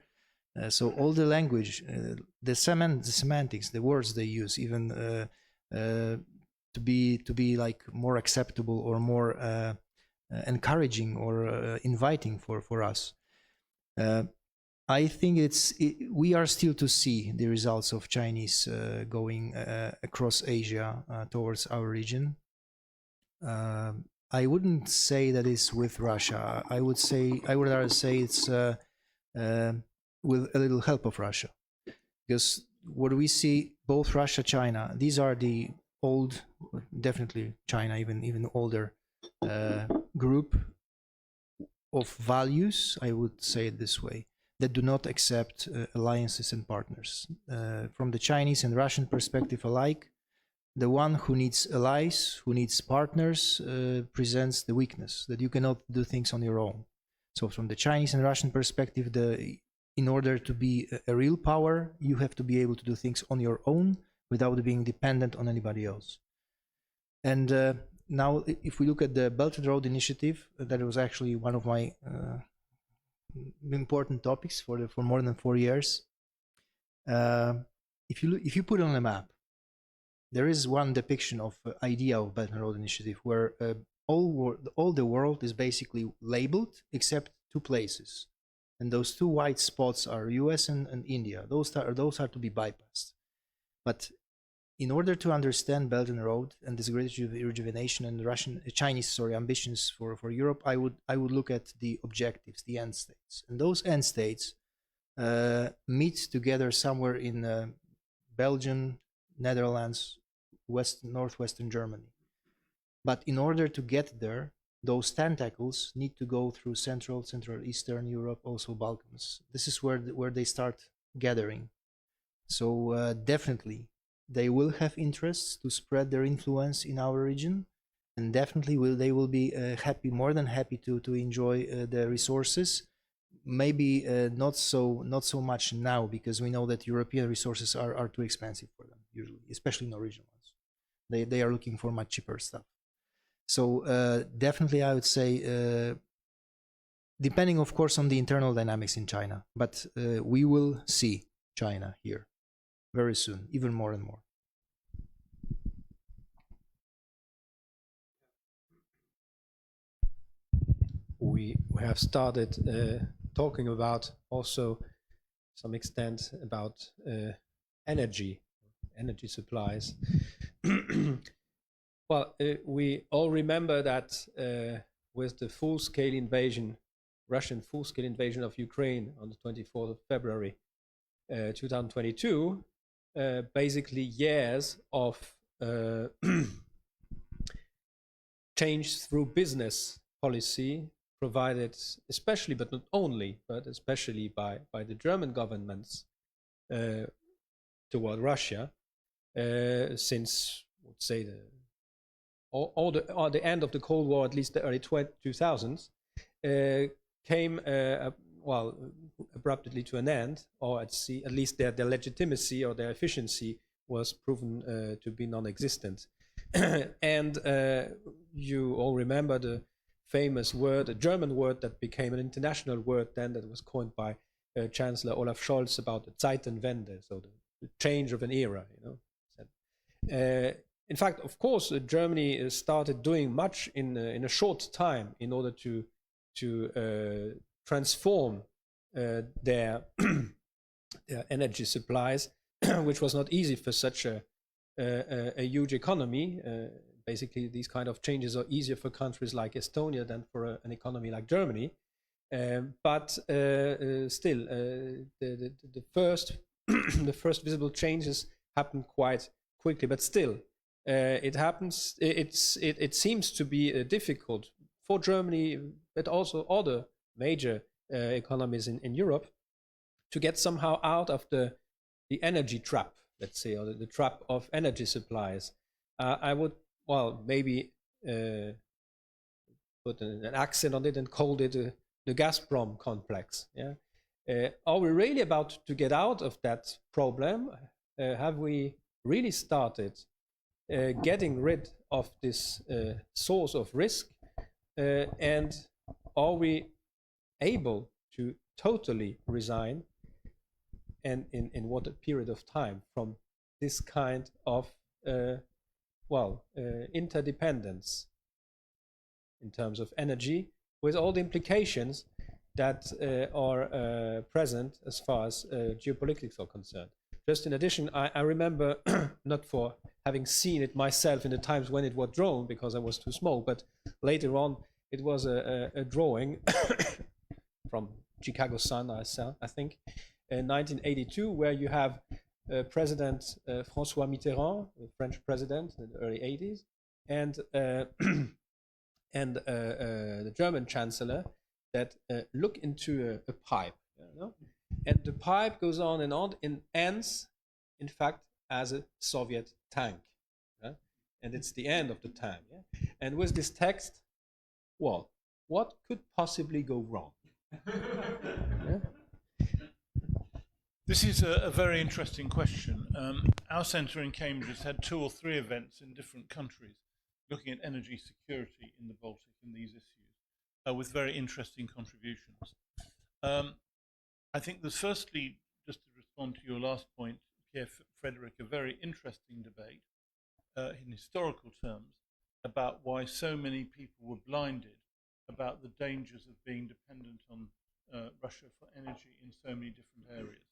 So all the language, the semantics, the words they use, even to be like more acceptable or more encouraging or inviting for us. I think we are still to see the results of Chinese going across Asia towards our region. I wouldn't say that it's with Russia. I would rather say it's with a little help of Russia, because what we see, both Russia, China, these are the old, definitely China, even older group of values. I would say it this way, that do not accept alliances and partners. From the Chinese and Russian perspective alike, the one who needs allies, who needs partners, presents the weakness, that you cannot do things on your own. So from the Chinese and Russian perspective, in order to be a real power, you have to be able to do things on your own without being dependent on anybody else. And now, if we look at the Belt and Road Initiative, that was actually one of my important topics for more than 4 years. If you put it on a map, there is one depiction of idea of Belt and Road Initiative where all the world is basically labeled except 2 places, and those 2 white spots are US and India. Those are to be bypassed. But in order to understand Belt and Road and this great rejuvenation and Chinese ambitions for Europe, I would look at the objectives, the end states, and those end states meet together somewhere in Belgium, Netherlands, northwestern Germany. But in order to get there, those tentacles need to go through Central Eastern Europe, also Balkans. This is where they start gathering. So definitely, they will have interests to spread their influence in our region, and definitely they will be more than happy to enjoy the resources. Maybe not so much now, because we know that European resources are too expensive for them usually, especially Norwegian ones. They are looking for much cheaper stuff. So definitely, I would say, depending of course on the internal dynamics in China, but we will see China here very soon, even more and more. We have started talking about also some extent about energy supplies. Well, we all remember that with the Russian full-scale invasion of Ukraine on the 24th of February 2022, basically years of change through business policy provided, especially, but not only, but especially by the German governments toward Russia since, let's say, the end of the Cold War, at least the early 2000s, came abruptly to an end, or at least their legitimacy or their efficiency was proven to be non-existent. And you all remember the famous word, a German word that became an international word then, that was coined by Chancellor Olaf Scholz about the Zeitenwende, so the change of an era, you know. In fact, of course, Germany started doing much in a short time in order to transform their energy supplies, which was not easy for such a huge economy. Basically, these kind of changes are easier for countries like Estonia than for an economy like Germany. But still, the first the first visible changes happened quite quickly. But still, it happens. It seems to be difficult for Germany, but also other major economies in Europe, to get somehow out of the energy trap, let's say, or the trap of energy supplies. I would, well, maybe put an accent on it and called it the Gazprom complex. Yeah, are we really about to get out of that problem? Have we really started getting rid of this source of risk? And are we able to totally resign, and in what a period of time, from this kind of interdependence in terms of energy, with all the implications that are present as far as geopolitics are concerned. Just in addition, I remember, not for having seen it myself in the times when it was drawn, because I was too small, but later on it was a drawing from Chicago Sun, I think, in 1982, where you have President François Mitterrand, the French president in the early 80s, and the German chancellor, that look into a pipe, you know? And the pipe goes on and ends, in fact, as a Soviet tank. Yeah? And it's the end of the tank. Yeah? And with this text, well, what could possibly go wrong? Yeah? This is a very interesting question. Our centre in Cambridge has had 2 or 3 events in different countries looking at energy security in the Baltic and these issues, with very interesting contributions. I think there's, firstly, just to respond to your last point, Pierre-Frédéric, a very interesting debate in historical terms about why so many people were blinded about the dangers of being dependent on Russia for energy in so many different areas.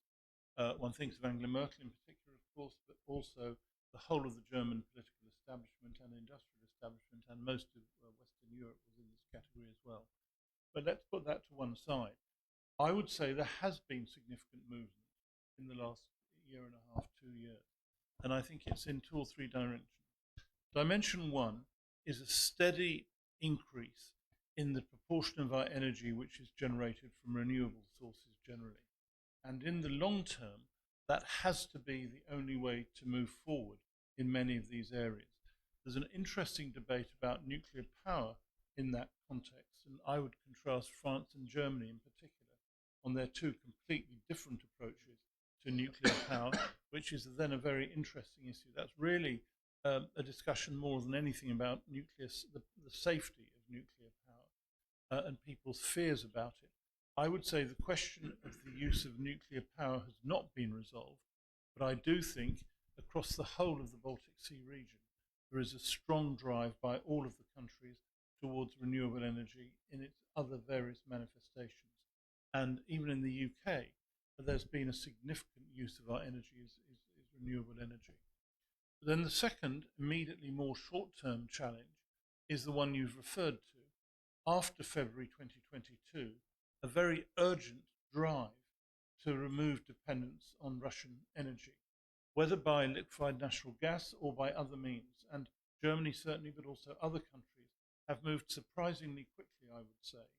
One thinks of Angela Merkel in particular, of course, but also the whole of the German political establishment and industrial establishment, and most of Western Europe was in this category as well. But let's put that to one side. I would say there has been significant movement in the last year and a half, 2 years, and I think it's in 2 or 3 directions. Dimension 1 is a steady increase in the proportion of our energy which is generated from renewable sources generally. And in the long term, that has to be the only way to move forward in many of these areas. There's an interesting debate about nuclear power in that context, and I would contrast France and Germany in particular on their 2 completely different approaches to nuclear power, which is then a very interesting issue. That's really a discussion more than anything about nuclear, the safety of nuclear power and people's fears about it. I would say the question of the use of nuclear power has not been resolved, but I do think across the whole of the Baltic Sea region, there is a strong drive by all of the countries towards renewable energy in its other various manifestations. And even in the UK, there's been a significant use of our energy is renewable energy. But then the second, immediately more short-term challenge is the one you've referred to. After February 2022, a very urgent drive to remove dependence on Russian energy, whether by liquefied natural gas or by other means. And Germany certainly, but also other countries, have moved surprisingly quickly, I would say,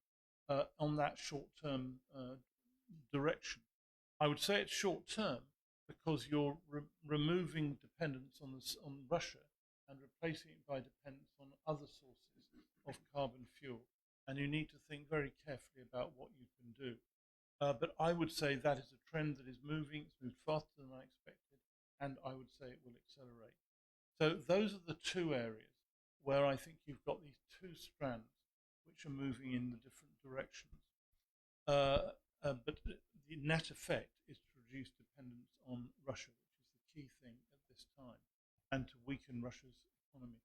on that short-term direction. I would say it's short-term because you're removing dependence on Russia and replacing it by dependence on other sources of carbon fuel. And you need to think very carefully about what you can do. But I would say that is a trend that is moving. It's moved faster than I expected, and I would say it will accelerate. So those are the two areas where I think you've got these two strands which are moving in the different directions. But the net effect is to reduce dependence on Russia, which is the key thing at this time, and to weaken Russia's economy.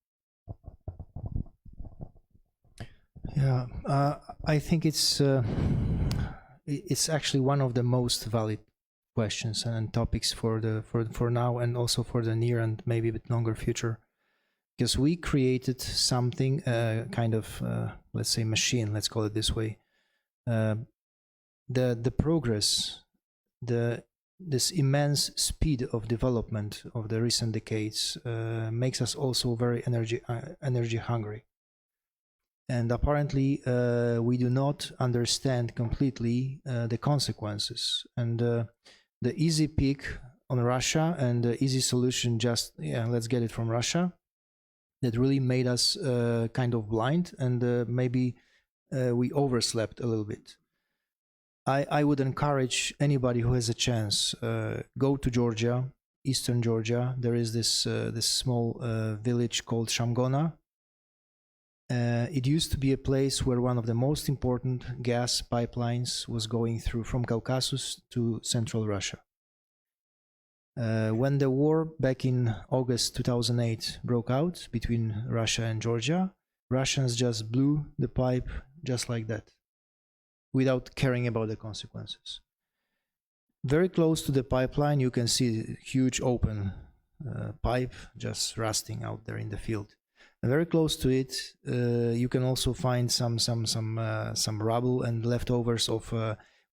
Yeah, I think it's actually one of the most valid questions and topics for now, and also for the near and maybe a bit longer future, because we created something, kind of let's say machine, let's call it this way. The progress, this immense speed of development of the recent decades makes us also very energy hungry. And apparently we do not understand completely the consequences. And the easy pick on Russia and the easy solution, just, yeah, let's get it from Russia, that really made us kind of blind, and maybe we overslept a little bit. I would encourage anybody who has a chance, go to Georgia, eastern Georgia. There is this small village called Shamgona. It used to be a place where one of the most important gas pipelines was going through from Caucasus to central Russia. When the war back in August 2008 broke out between Russia and Georgia, Russians just blew the pipe just like that, without caring about the consequences. Very close to the pipeline, you can see a huge open pipe just rusting out there in the field. And very close to it, you can also find some rubble and leftovers of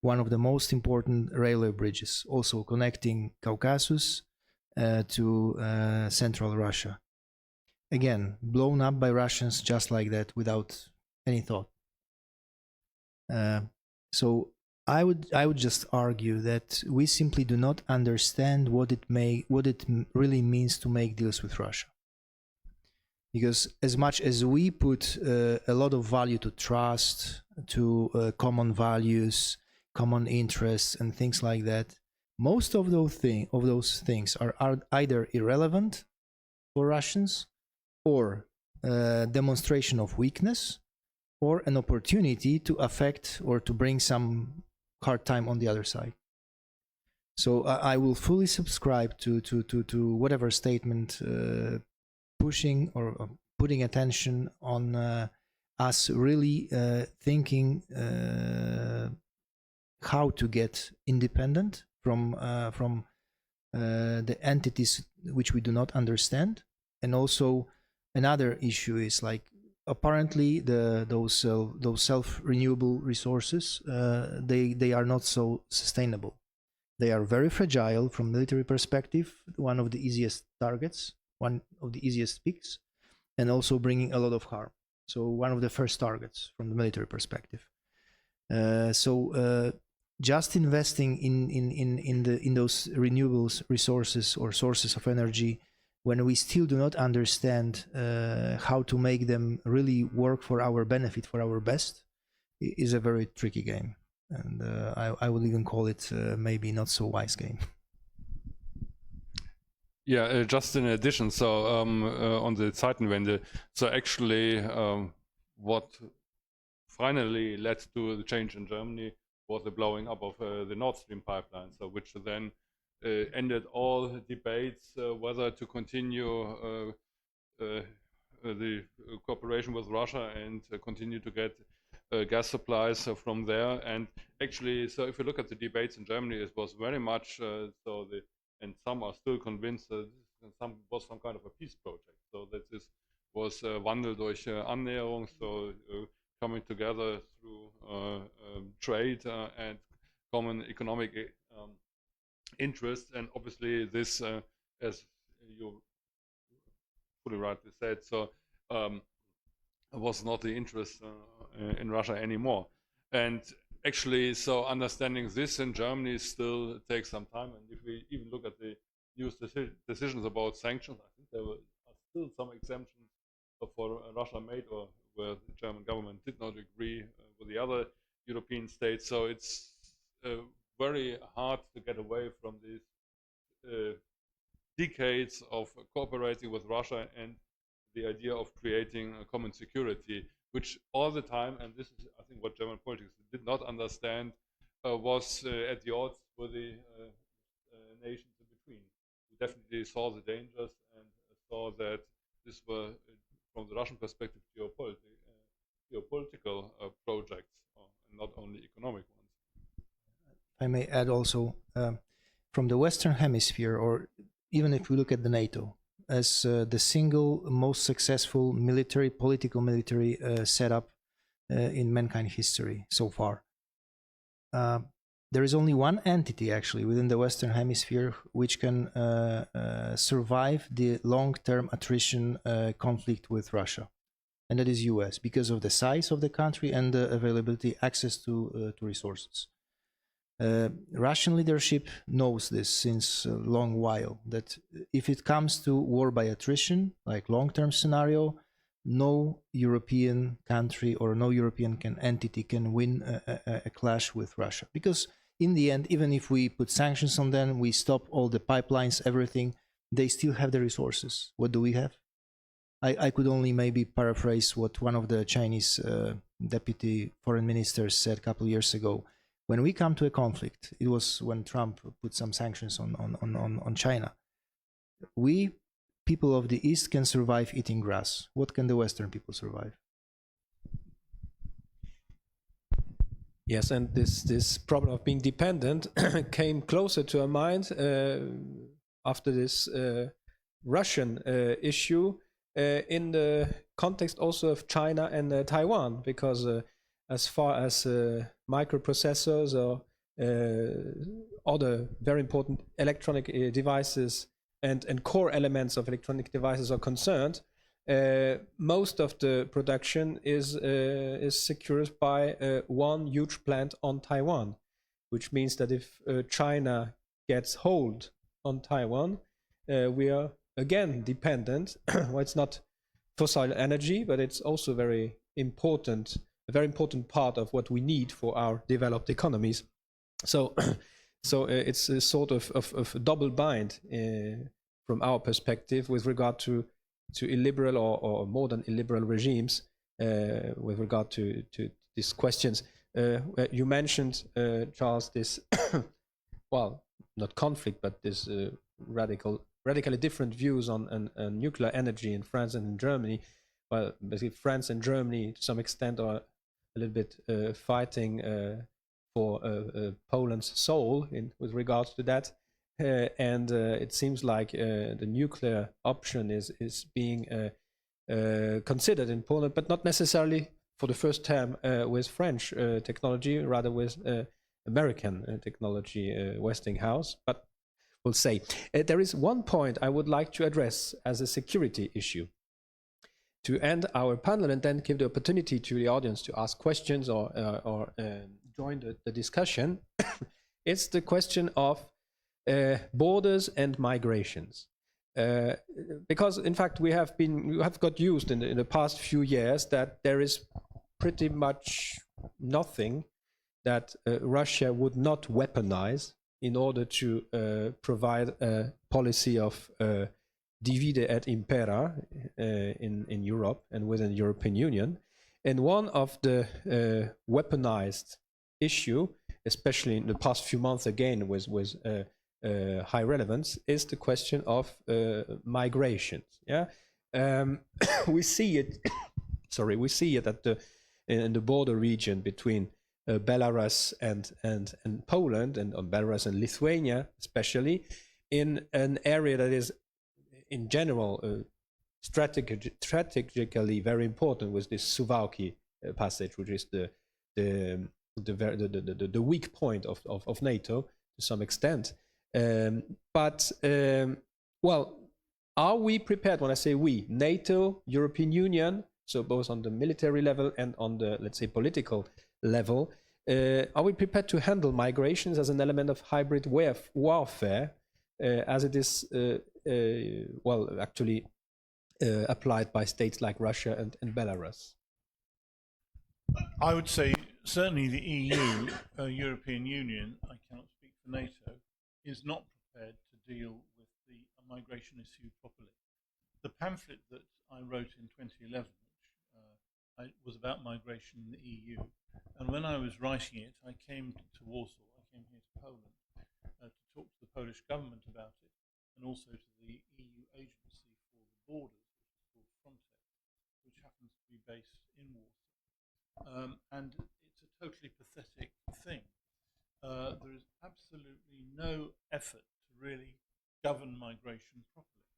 one of the most important railway bridges, also connecting Caucasus to central Russia. Again, blown up by Russians just like that, without any thought. So I would just argue that we simply do not understand what it really means to make deals with Russia. Because as much as we put a lot of value to trust, to common values, common interests, and things like that, most of those things are either irrelevant for Russians, or demonstration of weakness, or an opportunity to affect or to bring some hard time on the other side. So I will fully subscribe to whatever statement pushing or putting attention on us really thinking how to get independent from the entities which we do not understand. And also another issue is, like, apparently those self-renewable resources, they are not so sustainable. They are very fragile from military perspective, one of the easiest targets, one of the easiest picks, and also bringing a lot of harm. So one of the first targets from the military perspective. Just investing in those renewables resources or sources of energy, when we still do not understand how to make them really work for our benefit, for our best, is a very tricky game. And I would even call it maybe not so wise game. Yeah, just in addition, so on the Zeitenwende, so actually what finally led to the change in Germany was the blowing up of the Nord Stream pipeline, so which then ended all debates whether to continue the cooperation with Russia and continue to get gas supplies from there. And actually, so if you look at the debates in Germany, it was very much and some are still convinced that some was some kind of a peace project. So that this was Wandel durch Annäherung, so coming together through trade and common economic interest. And obviously this, as you fully rightly said, so was not the interest in Russia anymore. And actually, so understanding this in Germany still takes some time. And if we even look at the new decisions about sanctions, I think there are still some exemptions for Russia made, or where the German government did not agree with the other European states. So it's very hard to get away from these decades of cooperating with Russia and the idea of creating a common security, which all the time, and this is, I think, what German politics did not understand, was at the odds with the nations in between. We definitely saw the dangers and saw that this were, from the Russian perspective, geopolitical projects, not only economic ones. I may add also, from the Western Hemisphere, or even if we look at the NATO, as the single most successful political military setup in mankind history so far. There is only one entity actually within the Western Hemisphere which can survive the long-term attrition conflict with Russia, and that is US, because of the size of the country and the availability, access to resources. Russian leadership knows this since a long while, that if it comes to war by attrition, like long-term scenario, no European country or no European entity can win a clash with Russia. Because in the end, even if we put sanctions on them, we stop all the pipelines, everything, they still have the resources. What do we have? I could only maybe paraphrase what one of the Chinese deputy foreign ministers said a couple of years ago. When we come to a conflict, it was when Trump put some sanctions on China. We, people of the East, can survive eating grass. What can the Western people survive? Yes, and this problem of being dependent came closer to our mind after this Russian issue in the context also of China and Taiwan, because as far as microprocessors or other very important electronic devices and core elements of electronic devices are concerned, most of the production is secured by one huge plant on Taiwan, which means that if China gets hold on Taiwan, we are again dependent. Well, it's not fossil energy, but it's also very important, a very important part of what we need for our developed economies. So it's a sort of double bind from our perspective with regard to illiberal or more than illiberal regimes with regard to these questions. You mentioned, Charles, this, well, not conflict, but this radically different views on nuclear energy in France and in Germany. Well, basically France and Germany to some extent are a little bit fighting for Poland's soul with regards to that. And it seems like the nuclear option is being considered in Poland, but not necessarily for the first time with French technology, rather with American technology, Westinghouse. But we'll say there is one point I would like to address as a security issue to end our panel, and then give the opportunity to the audience to ask questions or join the discussion. It's the question of borders and migrations, because in fact we have got used in the past few years that there is pretty much nothing that Russia would not weaponize in order to provide a policy of divide et impera in Europe and within the European Union. And one of the weaponized issue, especially in the past few months again with high relevance, is the question of migrations. Yeah, we see it. Sorry, we see it in the border region between Belarus and Poland, and Belarus and Lithuania, especially in an area that is, in general, strategically very important, with this Suwałki passage, which is the weak point of NATO to some extent. But well, are we prepared? When I say we, NATO, European Union, so both on the military level and on the, let's say, political level, Are we prepared to handle migrations as an element of hybrid warfare, as it is, applied by states like Russia and Belarus? I would say certainly the EU, European Union, I cannot speak for NATO, is not prepared to deal with the migration issue properly. The pamphlet that I wrote in 2011, which was about migration in the EU, and when I was writing it, I came to Warsaw, I came here to Poland to talk to the Polish government about it, and also to the EU Agency for the Borders, which is called Frontex, which happens to be based in Warsaw. And it's a totally pathetic thing. There is absolutely no effort to really govern migration properly.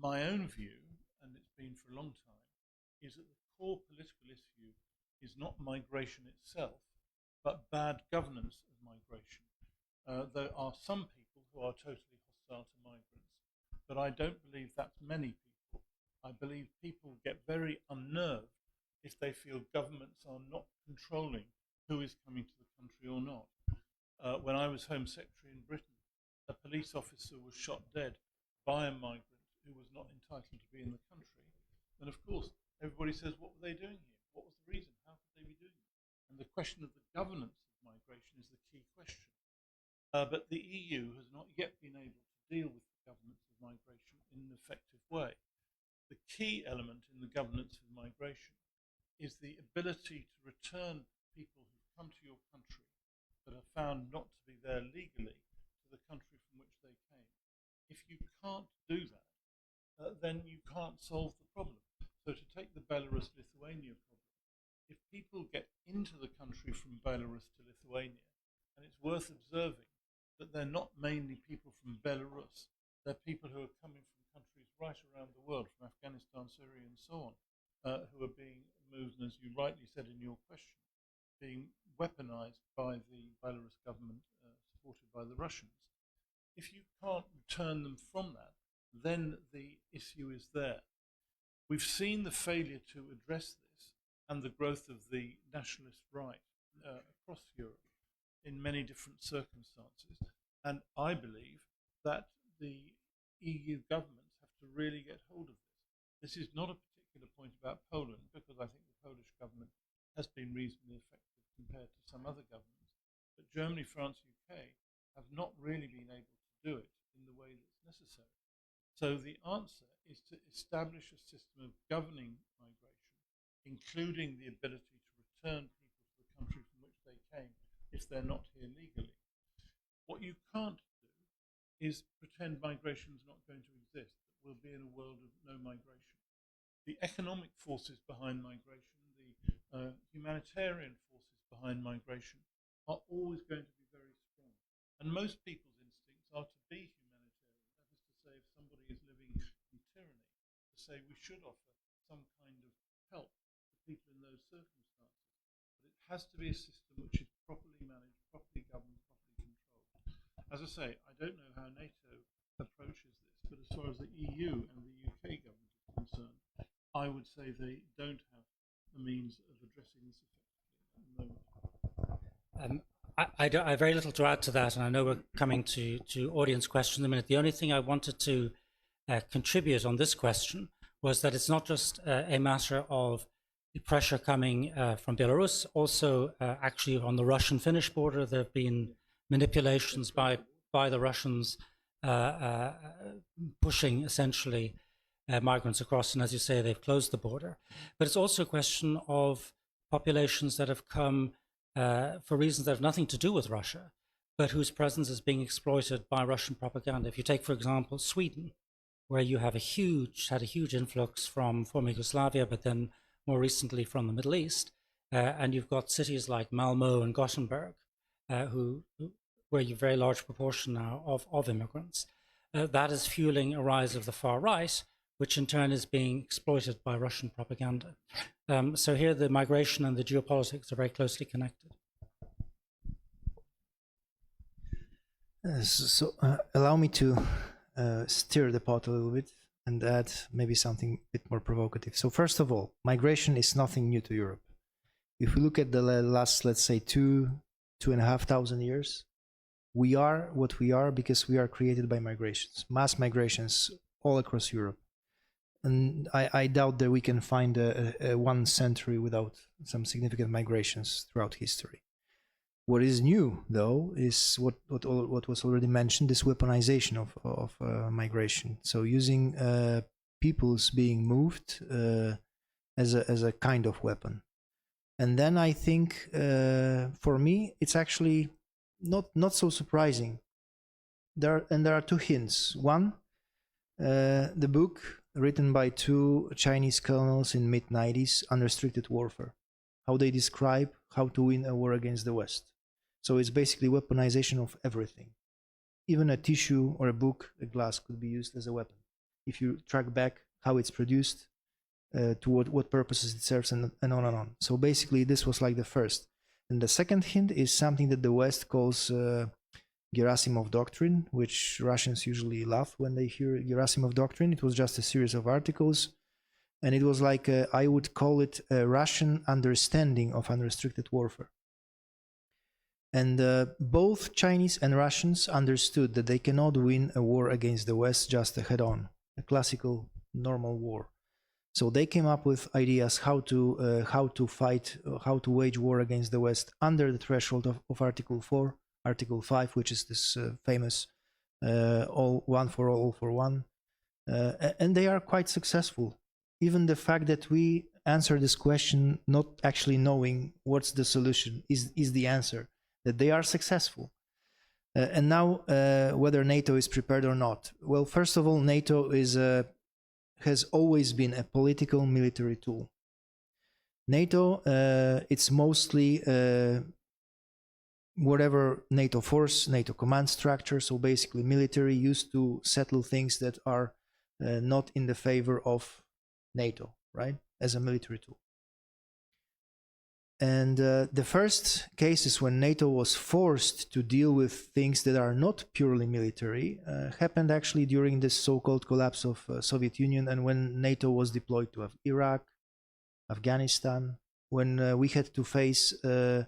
My own view, and it's been for a long time, is that the core political issue is not migration itself, but bad governance of migration. There are some people who are totally hostile to migrants, but I don't believe that's many people. I believe people get very unnerved if they feel governments are not controlling who is coming to the country or not. When I was Home Secretary in Britain, a police officer was shot dead by a migrant who was not entitled to be in the country. And of course, everybody says, what were they doing here? What was the reason? How could they be doing it? And the question of the governance of migration is the key question. But the EU has not yet been able to deal with the governance of migration in an effective way. The key element in the governance of migration is the ability to return people who've come to your country but are found not to be there legally to the country from which they came. If you can't do that, then you can't solve the problem. So to take the Belarus-Lithuania problem, if people get into the country from Belarus to Lithuania, and it's worth observing that they're not mainly people from Belarus, they're people who are coming from countries right around the world, from Afghanistan, Syria and so on, who are being moved, and as you rightly said in your question, being weaponized by the Belarus government supported by the Russians. If you can't return them from that, then the issue is there. We've seen the failure to address this and the growth of the nationalist right across Europe in many different circumstances. And I believe that the EU governments have to really get hold of this. This is not a particular point about Poland, because I think the Polish government has been reasonably effective compared to some other governments. But Germany, France, UK have not really been able to do it in the way that's necessary. So the answer is to establish a system of governing migration, including the ability to return people to the country from which they came if they're not here legally. What you can't do is pretend migration is not going to exist, that we'll be in a world of no migration. The economic forces behind migration, the humanitarian forces behind migration are always going to be very strong. And most people's instincts are to be humanitarian. That is to say, if somebody is living in tyranny, to say we should offer some kind of help to people in those circumstances. But it has to be a system which is properly managed, properly governed, properly controlled. As I say, I don't know how NATO approaches this, but as far as the EU and the UK government is concerned, I would say they don't have the means of addressing this effectively at the moment. I have very little to add to that, and I know we're coming to audience questions in a minute. The only thing I wanted to contribute on this question was that it's not just a matter of the pressure coming from Belarus, also actually on the Russian-Finnish border, there have been manipulations by the Russians pushing essentially migrants across, and as you say, they've closed the border. But it's also a question of populations that have come for reasons that have nothing to do with Russia, but whose presence is being exploited by Russian propaganda. If you take, for example, Sweden, where you have had a huge influx from former Yugoslavia, but then more recently from the Middle East, and you've got cities like Malmö and Gothenburg, where you have a very large proportion now of immigrants. That is fueling a rise of the far right, which in turn is being exploited by Russian propaganda. So here the migration and the geopolitics are very closely connected. Allow me to stir the pot a little bit and add maybe something a bit more provocative. So first of all, migration is nothing new to Europe. if we look at the last, let's say, 2,500 years, we are what we are because we are created by migrations, mass migrations all across Europe. And I doubt that we can find a 1 century without some significant migrations throughout history. What is new, though, is what was already mentioned, this weaponization of migration. So using peoples being moved as a kind of weapon. And then I think, for me, it's actually not so surprising. There are 2 hints. One, the book written by 2 Chinese colonels in mid-90s, Unrestricted Warfare, how they describe how to win a war against the West. So it's basically weaponization of everything. Even a tissue or a book, a glass, could be used as a weapon. If you track back how it's produced, to what purposes it serves, and on and on. So basically this was like the first. And the second hint is something that the West calls Gerasimov doctrine, which Russians usually laugh when they hear Gerasimov doctrine. It was just a series of articles, and it was like I would call it a Russian understanding of unrestricted warfare. And both Chinese and Russians understood that they cannot win a war against the West just head-on, a classical normal war. So they came up with ideas how to fight, how to wage war against the West under the threshold of Article 4, Article 5, which is this famous all one for all for one, and they are quite successful. Even the fact that we answer this question not actually knowing what's the solution is the answer. That they are successful. And now, whether NATO is prepared or not. Well, first of all, NATO has always been a political military tool. NATO, it's mostly whatever NATO force, NATO command structure, so basically military used to settle things that are not in the favor of NATO, right, as a military tool. And the first cases when NATO was forced to deal with things that are not purely military happened actually during this so-called collapse of Soviet Union, and when NATO was deployed to Iraq, Afghanistan, when we had to face the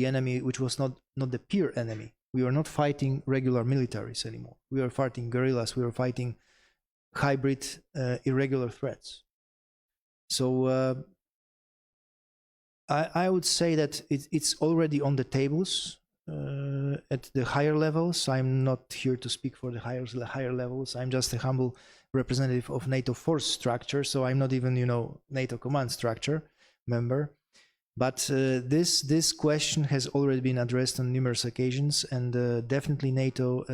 enemy, which was not the peer enemy. We were not fighting regular militaries anymore. We were fighting guerrillas. We were fighting hybrid, irregular threats. So I would say that it's already on the tables at the higher levels. I'm not here to speak for the higher levels. I'm just a humble representative of NATO force structure, so I'm not even, NATO command structure member. But this question has already been addressed on numerous occasions, and definitely NATO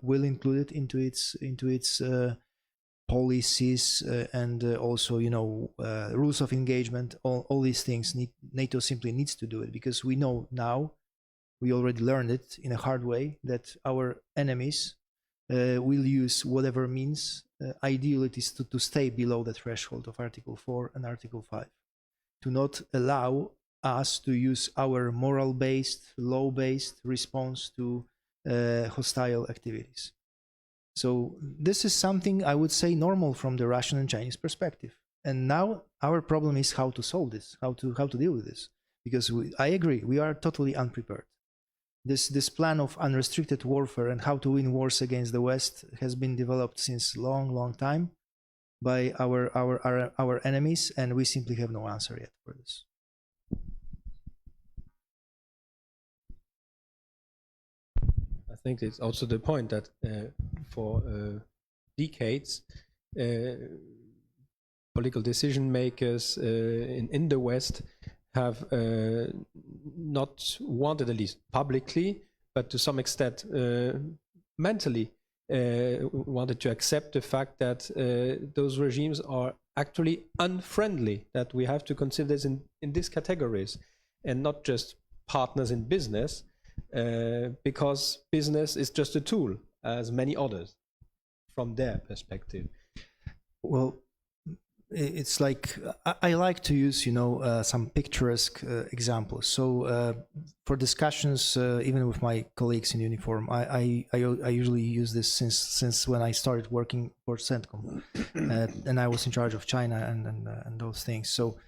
will include it into its policies and also, rules of engagement. All these things NATO simply needs to do it, because we know now, we already learned it in a hard way, that our enemies will use whatever means, ideally it is to stay below the threshold of Article 4 and Article 5, to not allow us to use our moral-based, law-based response to hostile activities. So this is something I would say normal from the Russian and Chinese perspective. And now our problem is how to solve this, how to deal with this. Because I agree, we are totally unprepared. This plan of unrestricted warfare and how to win wars against the West has been developed since long time by our enemies, and we simply have no answer yet for this. I think it's also the point that for decades, political decision makers in the West have not wanted, at least publicly, but to some extent mentally, wanted to accept the fact that those regimes are actually unfriendly, that we have to consider this in these categories and not just partners in business, because business is just a tool as many others from their perspective. Well, it's like I like to use some picturesque examples. So for discussions, even with my colleagues in uniform, I usually use this since when I started working for CENTCOM, and I was in charge of China and those things. So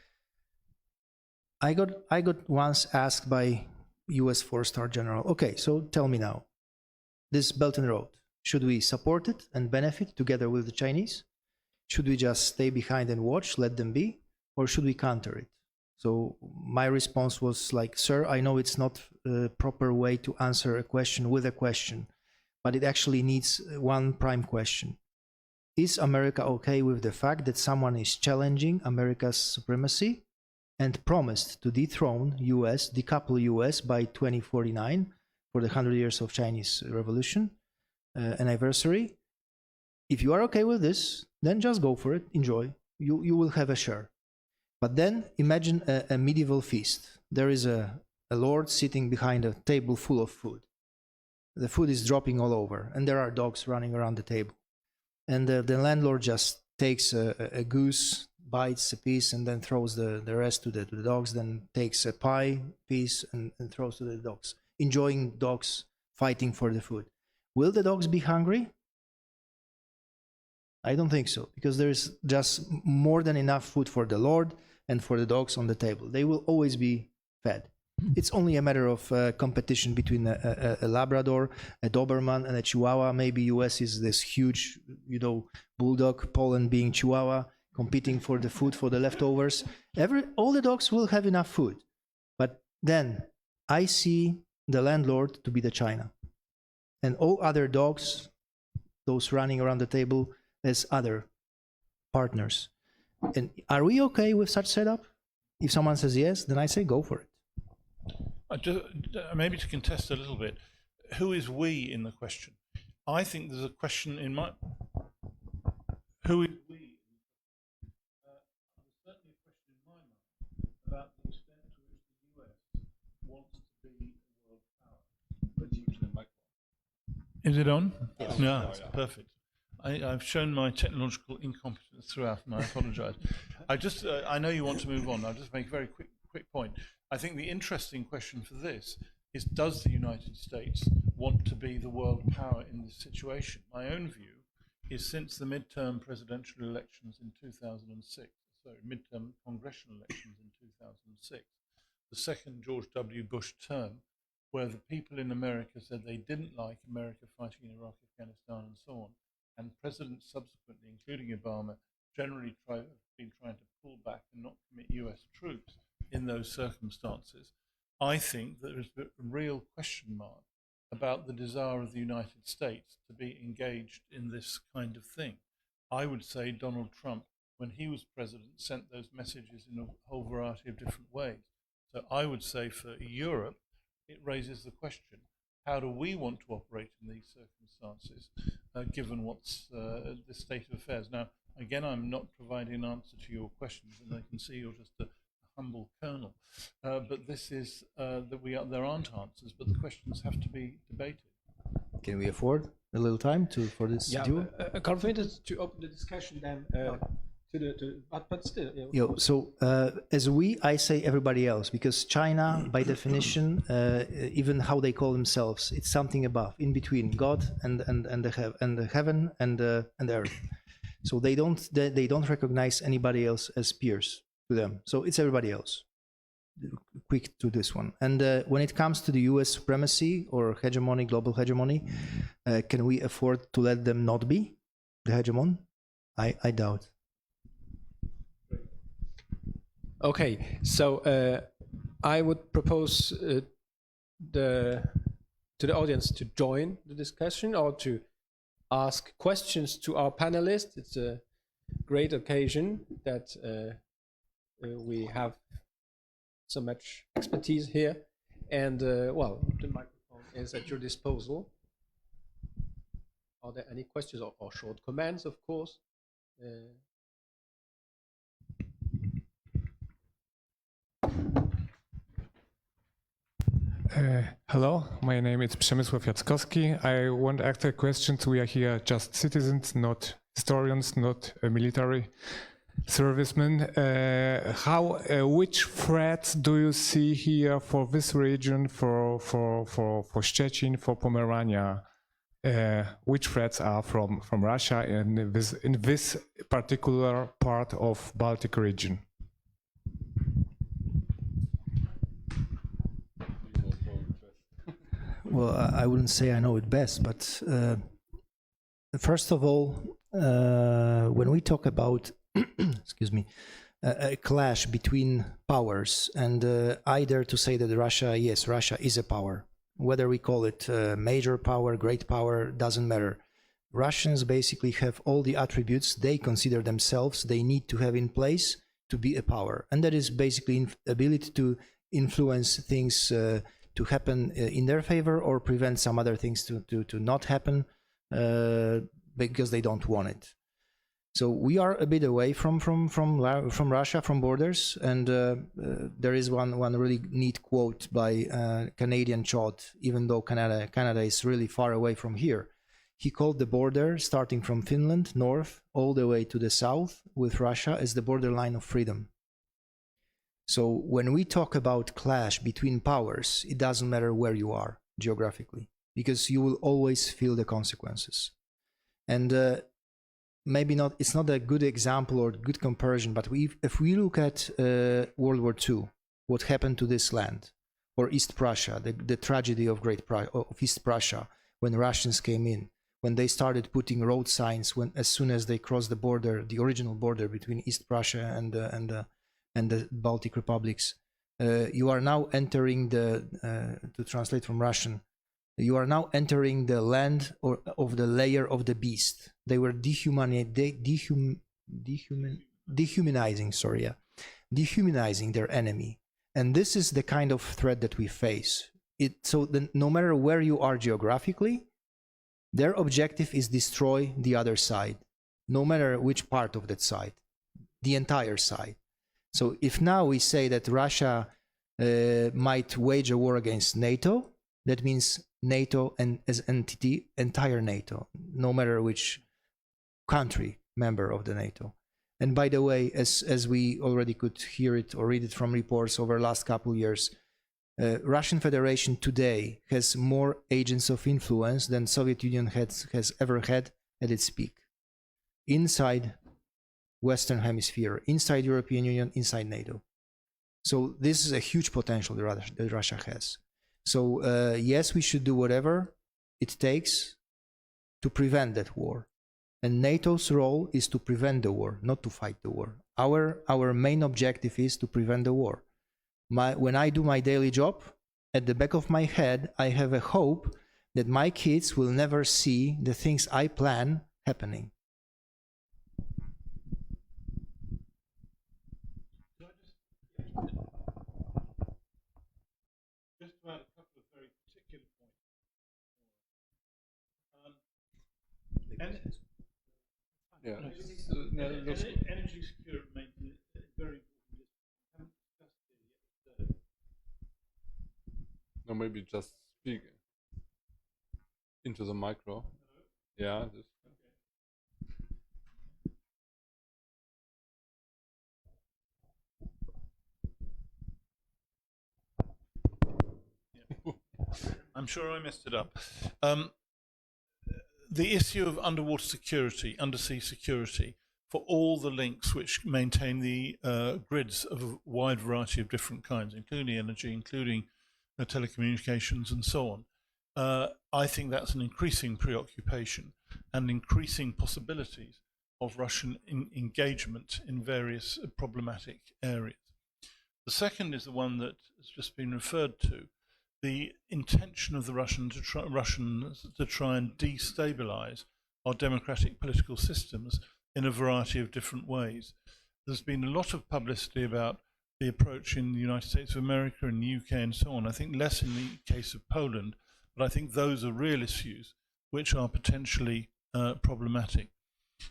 I got once asked by US 4-star general, okay, so tell me now, this Belt and Road, should we support it and benefit together with the Chinese? Should we just stay behind and watch, let them be? Or should we counter it? So my response was like, sir, I know it's not a proper way to answer a question with a question, but it actually needs one prime question. Is America okay with the fact that someone is challenging America's supremacy and promised to dethrone US, decouple US by 2049 for the 100 years of Chinese Revolution anniversary? If you are okay with this, then just go for it, enjoy. You will have a share. But then imagine a medieval feast. There is a lord sitting behind a table full of food. The food is dropping all over, and there are dogs running around the table. And the landlord just takes a goose, bites a piece, and then throws the rest to the dogs, then takes a pie piece and throws to the dogs, enjoying dogs fighting for the food. Will the dogs be hungry? I don't think so, because there is just more than enough food for the Lord and for the dogs on the table. They will always be fed. It's only a matter of competition between a Labrador, a Doberman, and a Chihuahua. Maybe US is this huge, bulldog, Poland being Chihuahua, competing for the food, for the leftovers. All the dogs will have enough food. But then I see the landlord to be the China. And all other dogs, those running around the table, as other partners. And are we okay with such setup? If someone says yes, then I say go for it. Maybe to contest a little bit, who is we in the question? I think there's a question in my... Who is we? There's certainly a question in my mind about the extent to which the US wants to be a world power. Is it on? Yes. Yeah, perfect. I've shown my technological incompetence throughout, and I apologize. I know you want to move on. I'll just make a very quick point. I think the interesting question for this is, does the United States want to be the world power in this situation? My own view is, since the midterm presidential elections in 2006, midterm congressional elections in 2006, the second George W. Bush term, where the people in America said they didn't like America fighting in Iraq, Afghanistan, and so on, and presidents subsequently, including Obama, generally been trying to pull back and not commit US troops in those circumstances. I think there is a real question mark about the desire of the United States to be engaged in this kind of thing. I would say Donald Trump, when he was president, sent those messages in a whole variety of different ways. So I would say for Europe, it raises the question, how do we want to operate in these circumstances, given what's the state of affairs? Now, again, I'm not providing an answer to your questions, and I can see you're just a humble colonel. But this is there aren't answers, but the questions have to be debated. Can we afford a little time for this duel? A couple of minutes to open the discussion then. But still. So as I say everybody else, because China, by definition, even how they call themselves, it's something above, in between God and the heaven and the earth. So they don't recognize anybody else as peers to them. So it's everybody else. Quick to this one. And when it comes to the US supremacy or hegemony, global hegemony, can we afford to let them not be the hegemon? I doubt. Okay, so I would propose to the audience to join the discussion or to ask questions to our panelists. It's a great occasion that we have so much expertise here, and well, the microphone is at your disposal. Are there any questions or short comments, of course? Hello, my name is Przemysław Jackowski. I want to ask a question. We are here just citizens, not historians, not military servicemen. Which threats do you see here for this region, for Szczecin, for Pomerania? Which threats are from Russia in this particular part of Baltic region? Well, I wouldn't say I know it best, but first of all, when we talk about, excuse me, a clash between powers, and I dare to say that Russia, yes, Russia is a power. Whether we call it major power, great power, doesn't matter. Russians basically have all the attributes they consider themselves they need to have in place to be a power, and that is basically ability to influence things to happen in their favor or prevent some other things to not happen because they don't want it. So we are a bit away from Russia, from borders, and there is one really neat quote by Canadian Chod, even though Canada is really far away from here. He called the border, starting from Finland, north, all the way to the south with Russia, as the borderline of freedom. So when we talk about clash between powers, it doesn't matter where you are geographically, because you will always feel the consequences. And maybe not, it's not a good example or good comparison, but if we look at World War II, what happened to this land, or East Prussia, the tragedy of East Prussia, when Russians came in, when they started putting road signs, as soon as they crossed the border, the original border between East Prussia and the Baltic republics, you are now entering to translate from Russian, you are now entering the land of the layer of the beast. They were dehumanizing their enemy. And this is the kind of threat that we face. No matter where you are geographically, their objective is destroy the other side, no matter which part of that side, the entire side. So if now we say that Russia might wage a war against NATO, that means NATO and as entity, entire NATO, no matter which country member of the NATO. And by the way, as we already could hear it or read it from reports over the last couple of years, Russian Federation today has more agents of influence than Soviet Union has ever had at its peak. Inside Western Hemisphere, inside European Union, inside NATO. So this is a huge potential that Russia has. So yes, we should do whatever it takes to prevent that war. And NATO's role is to prevent the war, not to fight the war. Our main objective is to prevent the war. When I do my daily job, at the back of my head, I have a hope that my kids will never see the things I plan happening. Just about a couple of very particular points. Energy security remains very important. Or maybe just speak into the micro. Yeah. I'm sure I messed it up. The issue of underwater security, undersea security, for all the links which maintain the grids of a wide variety of different kinds, including energy, including telecommunications and so on. I think that's an increasing preoccupation and increasing possibilities of Russian engagement in various problematic areas. The second is the one that has just been referred to, the intention of the Russians to try and destabilize our democratic political systems in a variety of different ways. There's been a lot of publicity about the approach in the United States of America and the UK and so on. I think less in the case of Poland, but I think those are real issues which are potentially problematic.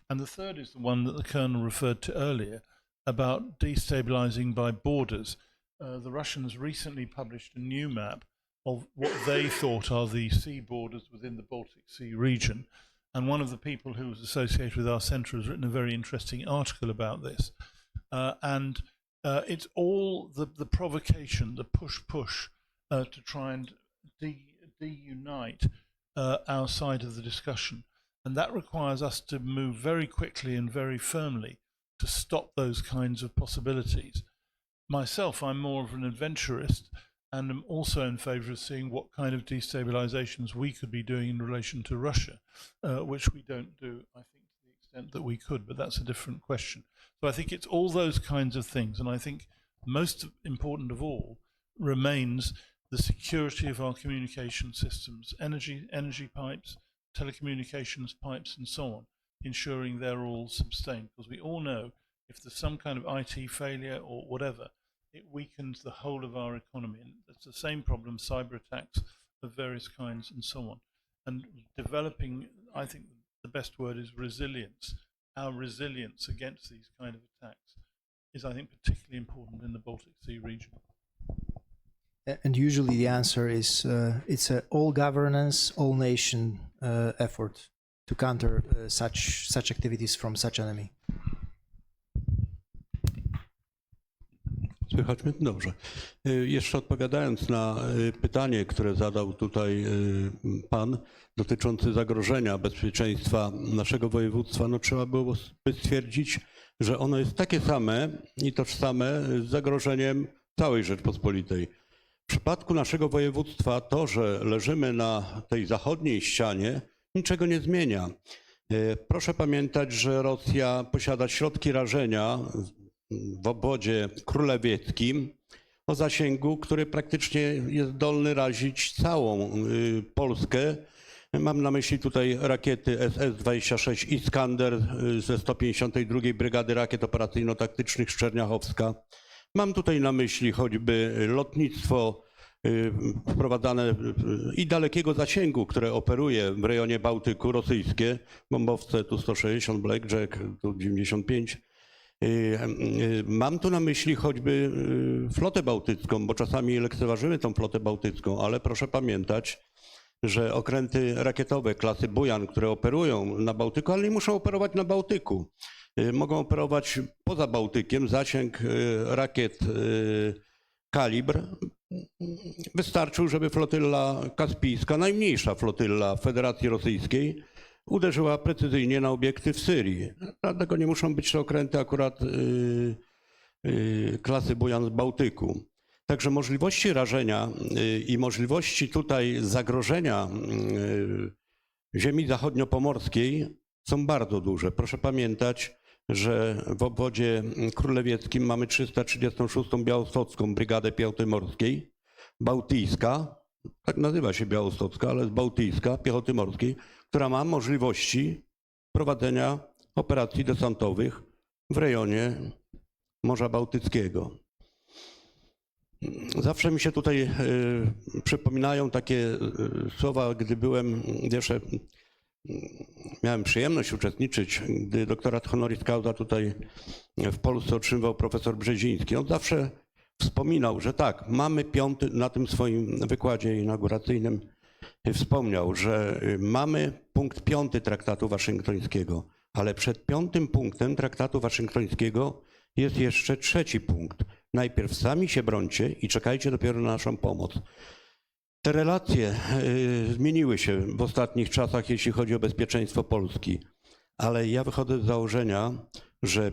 And the third is the one that the Colonel referred to earlier about destabilizing by borders. The Russians recently published a new map of what they thought are the sea borders within the Baltic Sea region. And one of the people who was associated with our centre has written a very interesting article about this. It's all the provocation, the push to try and de-unite our side of the discussion. And that requires us to move very quickly and very firmly to stop those kinds of possibilities. Myself, I'm more of an adventurist, And I'm also in favour of seeing what kind of destabilizations we could be doing in relation to Russia, which we don't do, I think, to the extent that we could, but that's a different question. So I think it's all those kinds of things, and I think most important of all remains the security of our communication systems, energy pipes, telecommunications pipes, and so on, ensuring they're all sustained. Because we all know if there's some kind of IT failure or whatever, it weakens the whole of our economy. And it's the same problem, cyber attacks of various kinds and so on. And developing, I think the best word is resilience. Our resilience against these kind of attacks is, I think, particularly important in the Baltic Sea region. And usually the answer is it's a all governance, all nation effort to counter such activities from such enemy. Słychać mnie? Dobrze. Jeszcze odpowiadając na pytanie, które zadał tutaj pan dotyczące zagrożenia bezpieczeństwa naszego województwa, no trzeba było stwierdzić, że ono jest takie same i tożsame z zagrożeniem całej Rzeczpospolitej. W przypadku naszego województwa to, że leżymy na tej zachodniej ścianie, niczego nie zmienia. Proszę pamiętać, że Rosja posiada środki rażenia w obwodzie królewieckim o zasięgu, który praktycznie jest zdolny razić całą Polskę. Mam na myśli tutaj rakiety SS-26 Iskander ze 152 Brygady Rakiet Operacyjno-Taktycznych Szczerniachowska. Mam tutaj na myśli choćby lotnictwo wprowadzane i dalekiego zasięgu, które operuje w rejonie Bałtyku, rosyjskie, bombowce Tu-160 Blackjack, Tu-95. Mam tu na myśli choćby flotę bałtycką, bo czasami lekceważymy tą flotę bałtycką, ale proszę pamiętać, że okręty rakietowe klasy Bujan, które operują na Bałtyku, ale nie muszą operować na Bałtyku. Mogą operować poza Bałtykiem. Zasięg rakiet kalibr wystarczył, żeby flotylla kaspijska, najmniejsza flotylla Federacji Rosyjskiej, uderzyła precyzyjnie na obiekty w Syrii. Dlatego nie muszą być to okręty akurat klasy Bujan z Bałtyku. Także możliwości rażenia i możliwości tutaj zagrożenia ziemi zachodniopomorskiej są bardzo duże. Proszę pamiętać, że w obwodzie królewieckim mamy 336. Białostocką Brygadę Piechoty Morskiej, Bałtyjska, tak nazywa się Białostocka, ale jest Bałtyjska Piechoty Morskiej, która ma możliwości prowadzenia operacji desantowych w rejonie Morza Bałtyckiego. Zawsze mi się tutaj przypominają takie słowa, gdy byłem jeszcze, miałem przyjemność uczestniczyć, gdy doktorat honoris causa tutaj w Polsce otrzymywał profesor Brzeziński. On zawsze wspominał, że tak, mamy piąty, na tym swoim wykładzie inauguracyjnym wspomniał, że mamy punkt 5 Traktatu Waszyngtońskiego, ale przed 5. punktem Traktatu Waszyngtońskiego jest jeszcze 3. punkt. Najpierw sami się brońcie i czekajcie dopiero na naszą pomoc. Te relacje zmieniły się w ostatnich czasach, jeśli chodzi o bezpieczeństwo Polski, ale ja wychodzę z założenia, że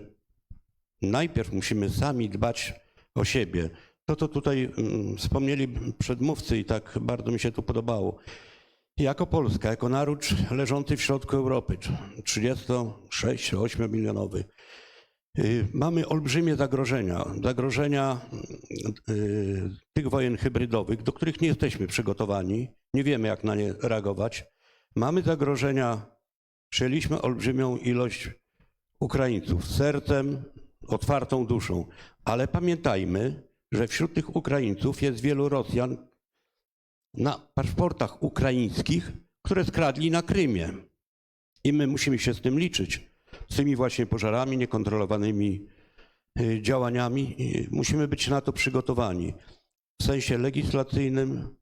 najpierw musimy sami dbać o siebie. To, co tutaj wspomnieli przedmówcy i tak bardzo mi się to podobało. Jako Polska, jako naród leżący w środku Europy, 36-8 milionowy, mamy olbrzymie zagrożenia tych wojen hybrydowych, do których nie jesteśmy przygotowani, nie wiemy jak na nie reagować. Mamy zagrożenia, przyjęliśmy olbrzymią ilość Ukraińców z sercem, otwartą duszą, ale pamiętajmy, że wśród tych Ukraińców jest wielu Rosjan na paszportach ukraińskich, które skradli na Krymie. I my musimy się z tym liczyć. Z tymi właśnie pożarami, niekontrolowanymi działaniami. Musimy być na to przygotowani. W sensie legislacyjnym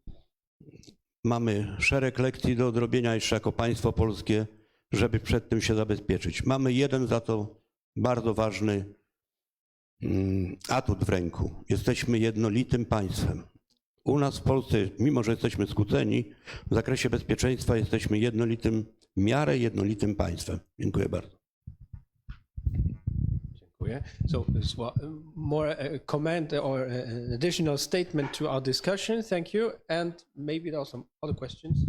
mamy szereg lekcji do odrobienia jeszcze jako państwo polskie, żeby przed tym się zabezpieczyć. Mamy jeden za to bardzo ważny atut w ręku. Jesteśmy jednolitym państwem. U nas w Polsce, mimo że jesteśmy skłóceni, w zakresie bezpieczeństwa jesteśmy w miarę jednolitym państwem. Dziękuję bardzo. Dziękuję. So more comment or an additional statement to our discussion. Thank you. And maybe there are some other questions.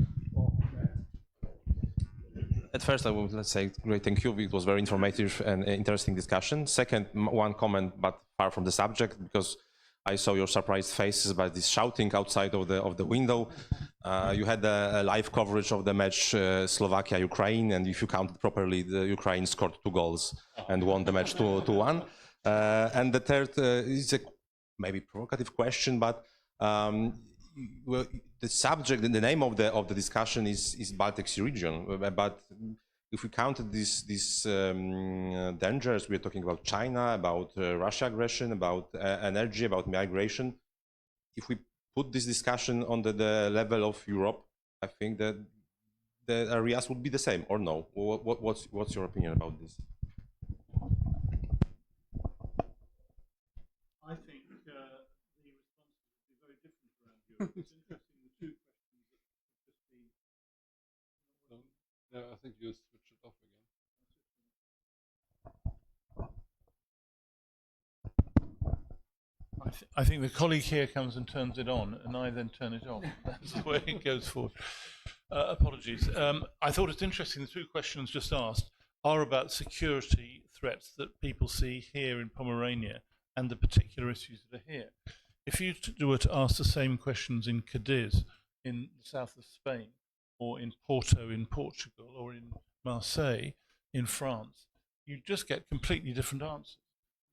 At first, I would let's say great thank you. It was very informative and interesting discussion. Second, one comment, but far from the subject, because I saw your surprised faces by this shouting outside of the window. You had a live coverage of the match Slovakia-Ukraine, and if you counted properly, the Ukraine scored 2 goals and won the match 2-1. And the third is a maybe provocative question, but well, the subject, the name of the discussion is Baltic Sea region. But if we counted these dangers, we're talking about China, about Russia aggression, about energy, about migration. If we put this discussion on the level of Europe, I think that the areas would be the same, or no? What's your opinion about this? I think the responses would be very different around Europe. It's interesting, the two questions that have just been. Yeah, I think you switch it off again. I think the colleague here comes and turns it on, and I then turn it off. That's the way it goes forward. Apologies. I thought it's interesting, the two questions just asked are about security threats that people see here in Pomerania and the particular issues that are here. If you were to ask the same questions in Cadiz, in the south of Spain, or in Porto in Portugal, or in Marseille in France, you just get completely different answers.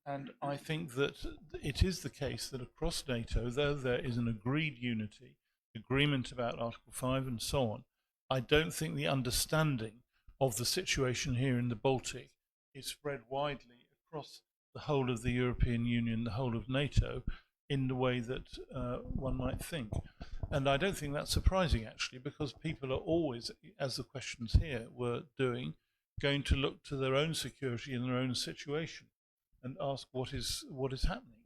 And I think that it is the case that across NATO, though there is an agreed unity, agreement about Article 5 and so on, I don't think the understanding of the situation here in the Baltic is spread widely across the whole of the European Union, the whole of NATO, in the way that one might think. And I don't think that's surprising, actually, because people are always, as the questions here were doing, going to look to their own security in their own situation and ask what is happening.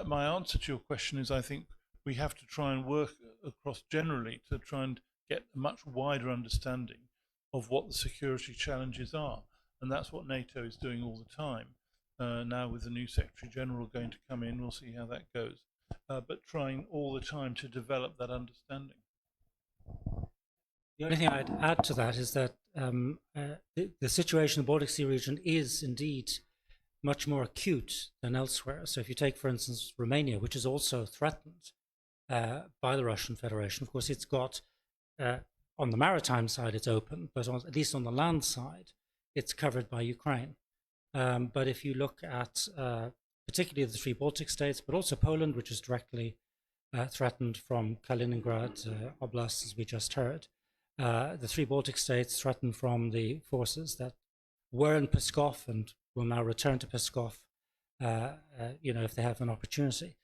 My answer to your question is, I think we have to try and work across generally to try and get a much wider understanding of what the security challenges are. And that's what NATO is doing all the time. Now with the new Secretary General going to come in, we'll see how that goes. But trying all the time to develop that understanding. The only thing I'd add to that is that the situation in the Baltic Sea region is indeed much more acute than elsewhere. So if you take, for instance, Romania, which is also threatened by the Russian Federation, of course, it's got, on the maritime side, it's open, but at least on the land side, it's covered by Ukraine. But if you look at particularly the 3 Baltic states, but also Poland, which is directly threatened from Kaliningrad Oblast, as we just heard, the 3 Baltic states threatened from the forces that were in Pskov and will now return to Pskov, if they have an opportunity.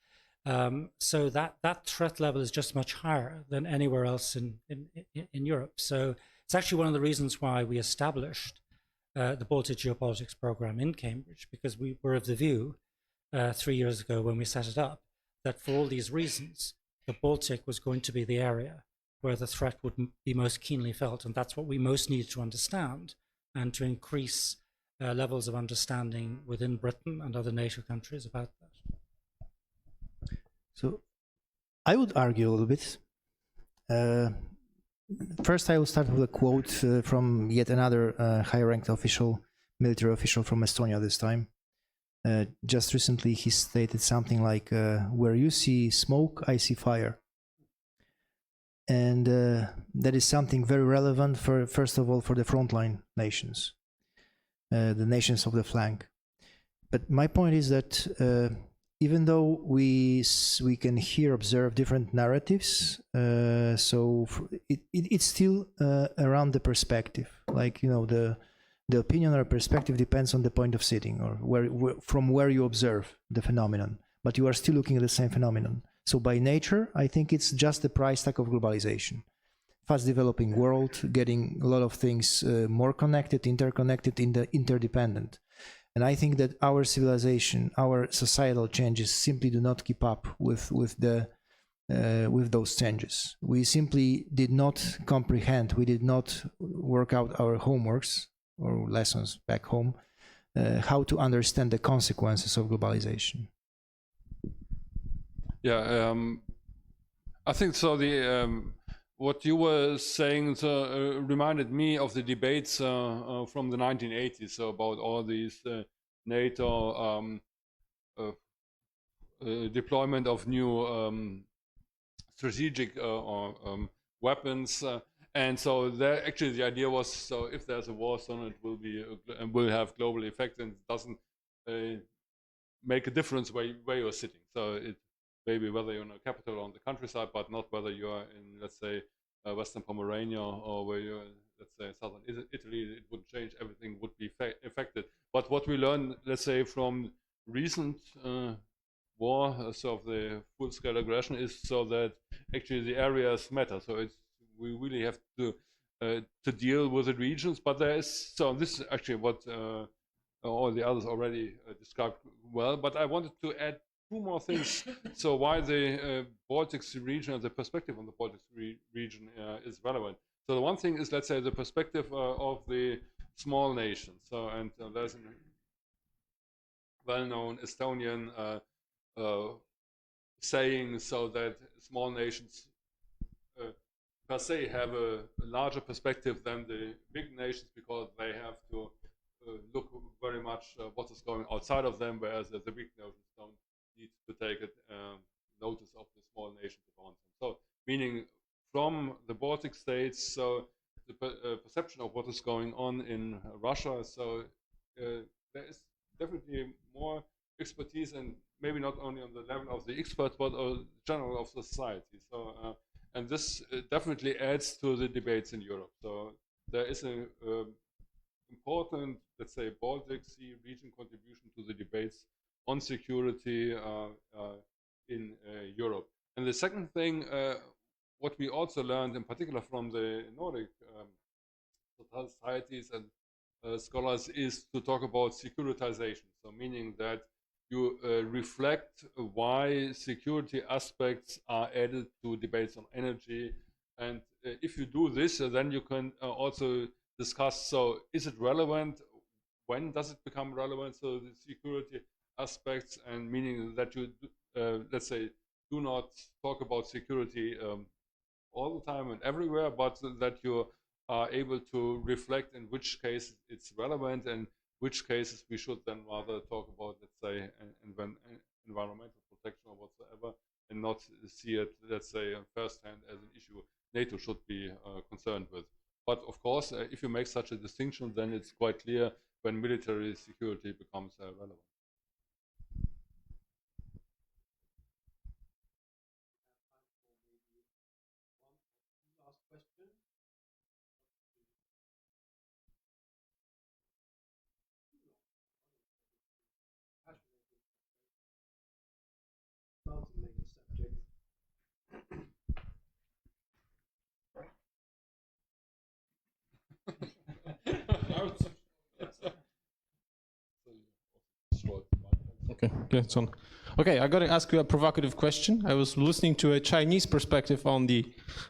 So that threat level is just much higher than anywhere else in Europe. So it's actually one of the reasons why we established the Baltic Geopolitics program in Cambridge, because we were of the view 3 years ago when we set it up that for all these reasons, the Baltic was going to be the area where the threat would be most keenly felt. And that's what we most need to understand and to increase levels of understanding within Britain and other NATO countries about that. So I would argue a little bit. First, I will start with a quote from yet another high-ranked official, military official from Estonia this time. Just recently, he stated something like, where you see smoke, I see fire. And that is something very relevant, first of all, for the frontline nations, the nations of the flank. But my point is that even though we can here observe different narratives, so it's still around the perspective. Like, the opinion or perspective depends on the point of sitting or from where you observe the phenomenon, but you are still looking at the same phenomenon. So by nature, I think it's just the price tag of globalization. Fast developing world, getting a lot of things more connected, interconnected, interdependent. And I think that our civilization, our societal changes simply do not keep up with those changes. We simply did not comprehend, we did not work out our homeworks or lessons back home how to understand the consequences of globalization. Yeah, I think so. What you were saying reminded me of the debates from the 1980s, so about all these NATO deployment of new strategic weapons, and so there actually the idea was, so if there's a war zone, it will have global effect, and it doesn't make a difference where you're sitting. So it maybe whether you're in a capital or on the countryside, but not whether you are in, let's say, Western Pomerania or where you're in, let's say, southern Italy. It would change, everything would be affected. But what we learned, let's say, from recent war, so of the full-scale aggression, is so that actually the areas matter. So we really have to deal with the regions. But there is, so this is actually what all the others already described well. But I wanted to add two more things. So why the Baltic Sea region and the perspective on the Baltic Sea region is relevant. So the one thing is, let's say, the perspective of the small nations. So, and there's a well-known Estonian saying, so that small nations per se have a larger perspective than the big nations, because they have to look very much what is going outside of them, whereas the big nations don't need to take notice of the small nations around them. So, meaning from the Baltic states, so the perception of what is going on in Russia, so there is definitely more expertise, and maybe not only on the level of the experts, but general of society. So, and this definitely adds to the debates in Europe. So there is an important, let's say, Baltic Sea region contribution to the debates on security in Europe. And the second thing, what we also learned, in particular from the Nordic societies and scholars, is to talk about securitization. So meaning that you reflect why security aspects are added to debates on energy. And if you do this, then you can also discuss, so is it relevant? When does it become relevant? So the security aspects, and meaning that you, let's say, do not talk about security all the time and everywhere, but that you are able to reflect in which case it's relevant and which cases we should then rather talk about, let's say, environmental protection or whatsoever, and not see it, let's say, firsthand as an issue NATO should be concerned with. But of course, if you make such a distinction, then it's quite clear when military security becomes relevant. Okay, it's on. Okay, I got to ask you a provocative question. I was listening to a Chinese perspective on the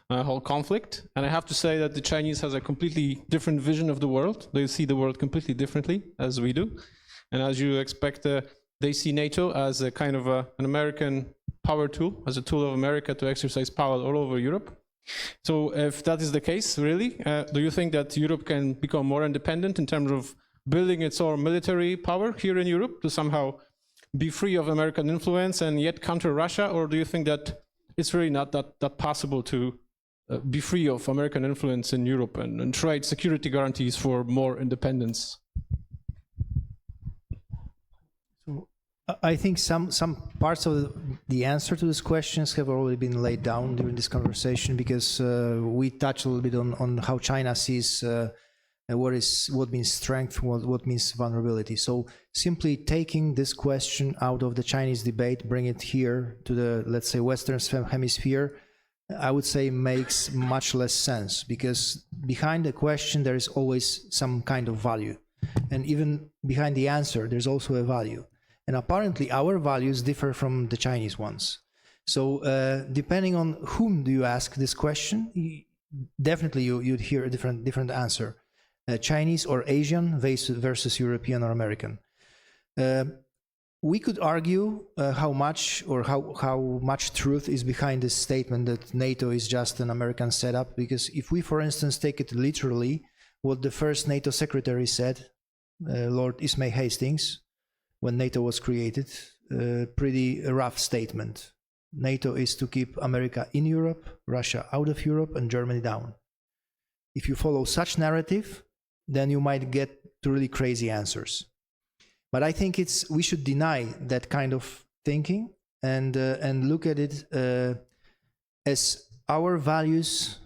whole conflict, and I have to say that the Chinese has a completely different vision of the world. They see the world completely differently as we do, and as you expect, they see NATO as a kind of an American power tool, as a tool of America to exercise power all over Europe. So if that is the case, really, do you think that Europe can become more independent in terms of building its own military power here in Europe to somehow be free of American influence and yet counter Russia? Or do you think that it's really not that possible to be free of American influence in Europe and trade security guarantees for more independence? So I think some parts of the answer to these questions have already been laid down during this conversation, because we touched a little bit on how China sees what means strength, what means vulnerability. So simply taking this question out of the Chinese debate, bring it here to the, let's say, Western hemisphere, I would say makes much less sense, because behind the question there is always some kind of value, and even behind the answer there's also a value. And apparently our values differ from the Chinese ones. So depending on whom do you ask this question, definitely you'd hear a different answer. Chinese or Asian versus European or American. We could argue how much truth is behind this statement that NATO is just an American setup, because if we, for instance, take it literally, what the first NATO secretary said, Lord Ismay Hastings, when NATO was created, pretty rough statement. NATO is to keep America in Europe, Russia out of Europe, and Germany down. If you follow such narrative, then you might get to really crazy answers. But I think we should deny that kind of thinking and look at it as our values,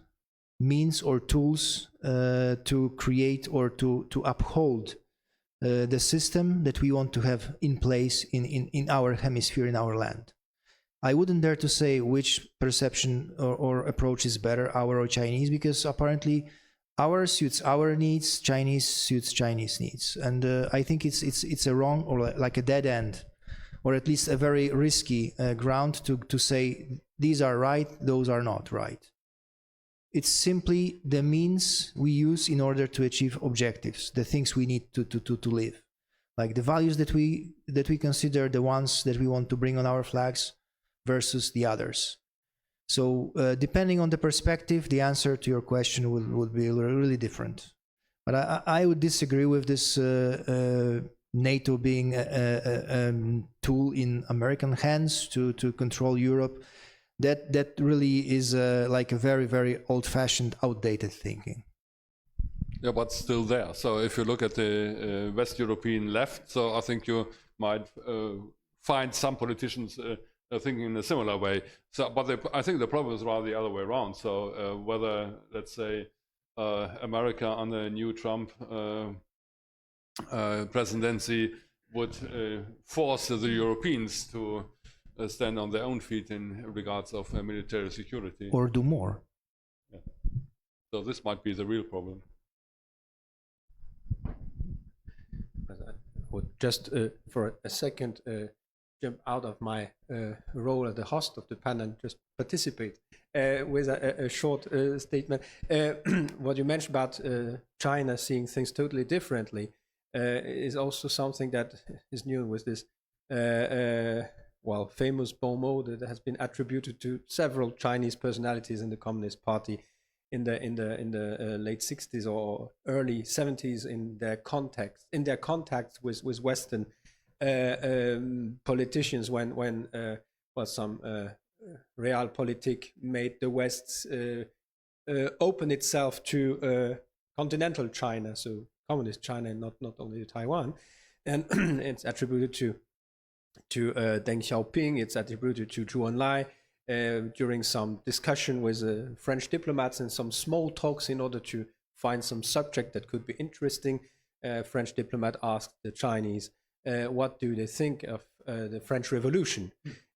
means or tools to create or to uphold the system that we want to have in place in our hemisphere, in our land. I wouldn't dare to say which perception or approach is better, our or Chinese, because apparently our suits our needs, Chinese suits Chinese needs, and I think it's a wrong or like a dead end, or at least a very risky ground to say these are right, those are not right. It's simply the means we use in order to achieve objectives, the things we need to live, like the values that we consider the ones that we want to bring on our flags versus the others. So depending on the perspective, the answer to your question would be really different. But I would disagree with this NATO being a tool in American hands to control Europe. That really is like a very, very old-fashioned, outdated thinking. Yeah, but still there. So if you look at the West European left, so I think you might find some politicians thinking in a similar way. So, but I think the problem is rather the other way around. So whether, let's say, America under new Trump presidency would force the Europeans to stand on their own feet in regards of military security. Or do more. Yeah. So this might be the real problem. I would just for a second jump out of my role as the host of the panel and just participate with a short statement. What you mentioned about China seeing things totally differently is also something that is new with this famous bon mot that has been attributed to several Chinese personalities in the Communist Party in the late 60s or early 70s in their contacts with Western politicians when some realpolitik made the West open itself to continental China, so communist China, and not only Taiwan, and it's attributed to Deng Xiaoping, it's attributed to Zhou Enlai during some discussion with French diplomats and some small talks in order to find some subject that could be interesting. French diplomat asked the Chinese, what do they think of the French Revolution?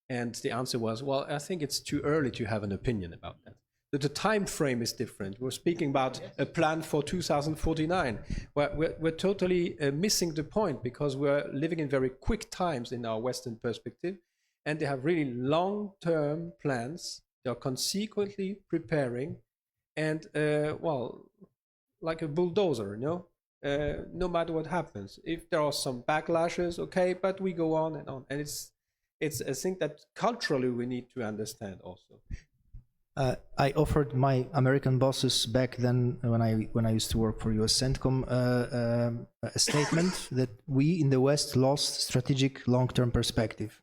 And the answer was, well, I think it's too early to have an opinion about that. The time frame is different. We're speaking about a plan for 2049. We're totally missing the point, because we're living in very quick times in our Western perspective, and they have really long-term plans. They are consequently preparing, and like a bulldozer, no matter what happens. If there are some backlashes, okay, but we go on, and it's a thing that culturally we need to understand also. I offered my American bosses back then, when I used to work for US CENTCOM, a statement that we in the West lost strategic long-term perspective.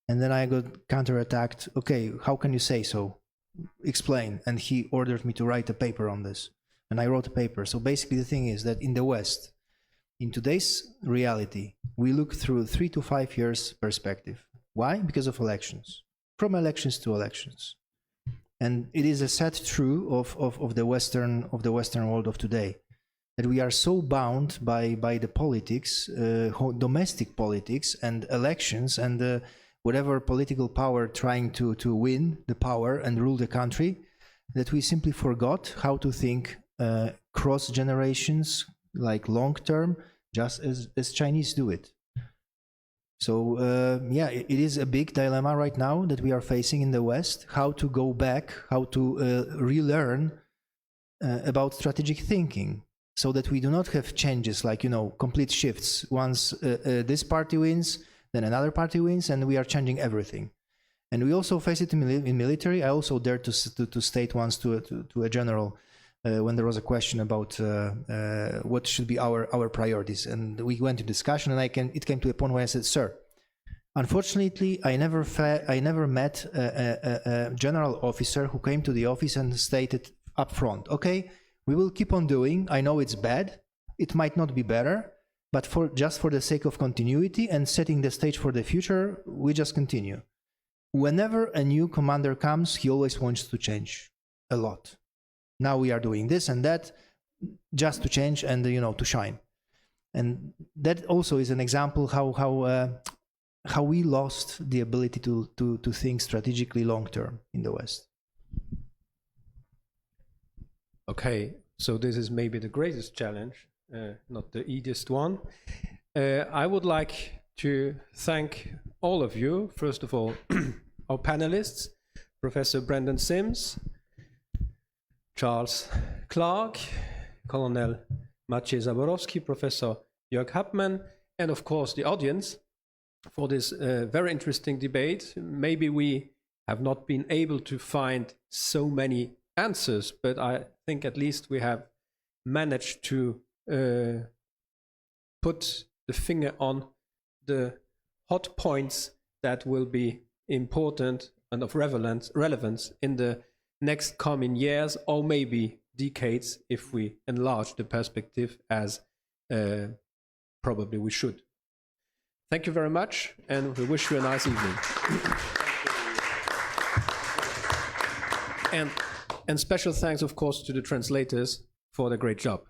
And then I got counterattacked. Okay, how can you say so? Explain. And he ordered me to write a paper on this. And I wrote a paper. So basically the thing is that in the West, in today's reality, we look through 3 to 5 years perspective. Why? Because of elections. From elections to elections. And it is a sad truth of the Western world of today, that we are so bound by the politics, domestic politics and elections and whatever political power trying to win the power and rule the country, that we simply forgot how to think cross generations, like long term, just as Chinese do it. So it is a big dilemma right now that we are facing in the West, how to go back, how to relearn about strategic thinking. so that we do not have changes like, complete shifts. Once this party wins, then another party wins, and we are changing everything. And we also face it in military. I also dared to state once to a general when there was a question about what should be our priorities. And we went to discussion, and it came to a point where I said, sir, unfortunately, I never met a general officer who came to the office and stated up front, okay, we will keep on doing. I know it's bad. It might not be better, but just for the sake of continuity and setting the stage for the future, we just continue. Whenever a new commander comes, he always wants to change a lot. Now we are doing this and that just to change and, to shine. And that also is an example how we lost the ability to think strategically long term in the West. Okay, so this is maybe the greatest challenge, not the easiest one. I would like to thank all of you. First of all, our panelists, Professor Brendan Sims, Charles Clarke, Colonel Maciej Zaborowski, Professor Jörg Hauptmann, and of course the audience for this very interesting debate. Maybe we have not been able to find so many answers, but I think at least we have managed to put the finger on the hot points that will be important and of relevance in the next coming years, or maybe decades, if we enlarge the perspective, as probably we should. Thank you very much, and we wish you a nice evening. And special thanks, of course, to the translators for the great job.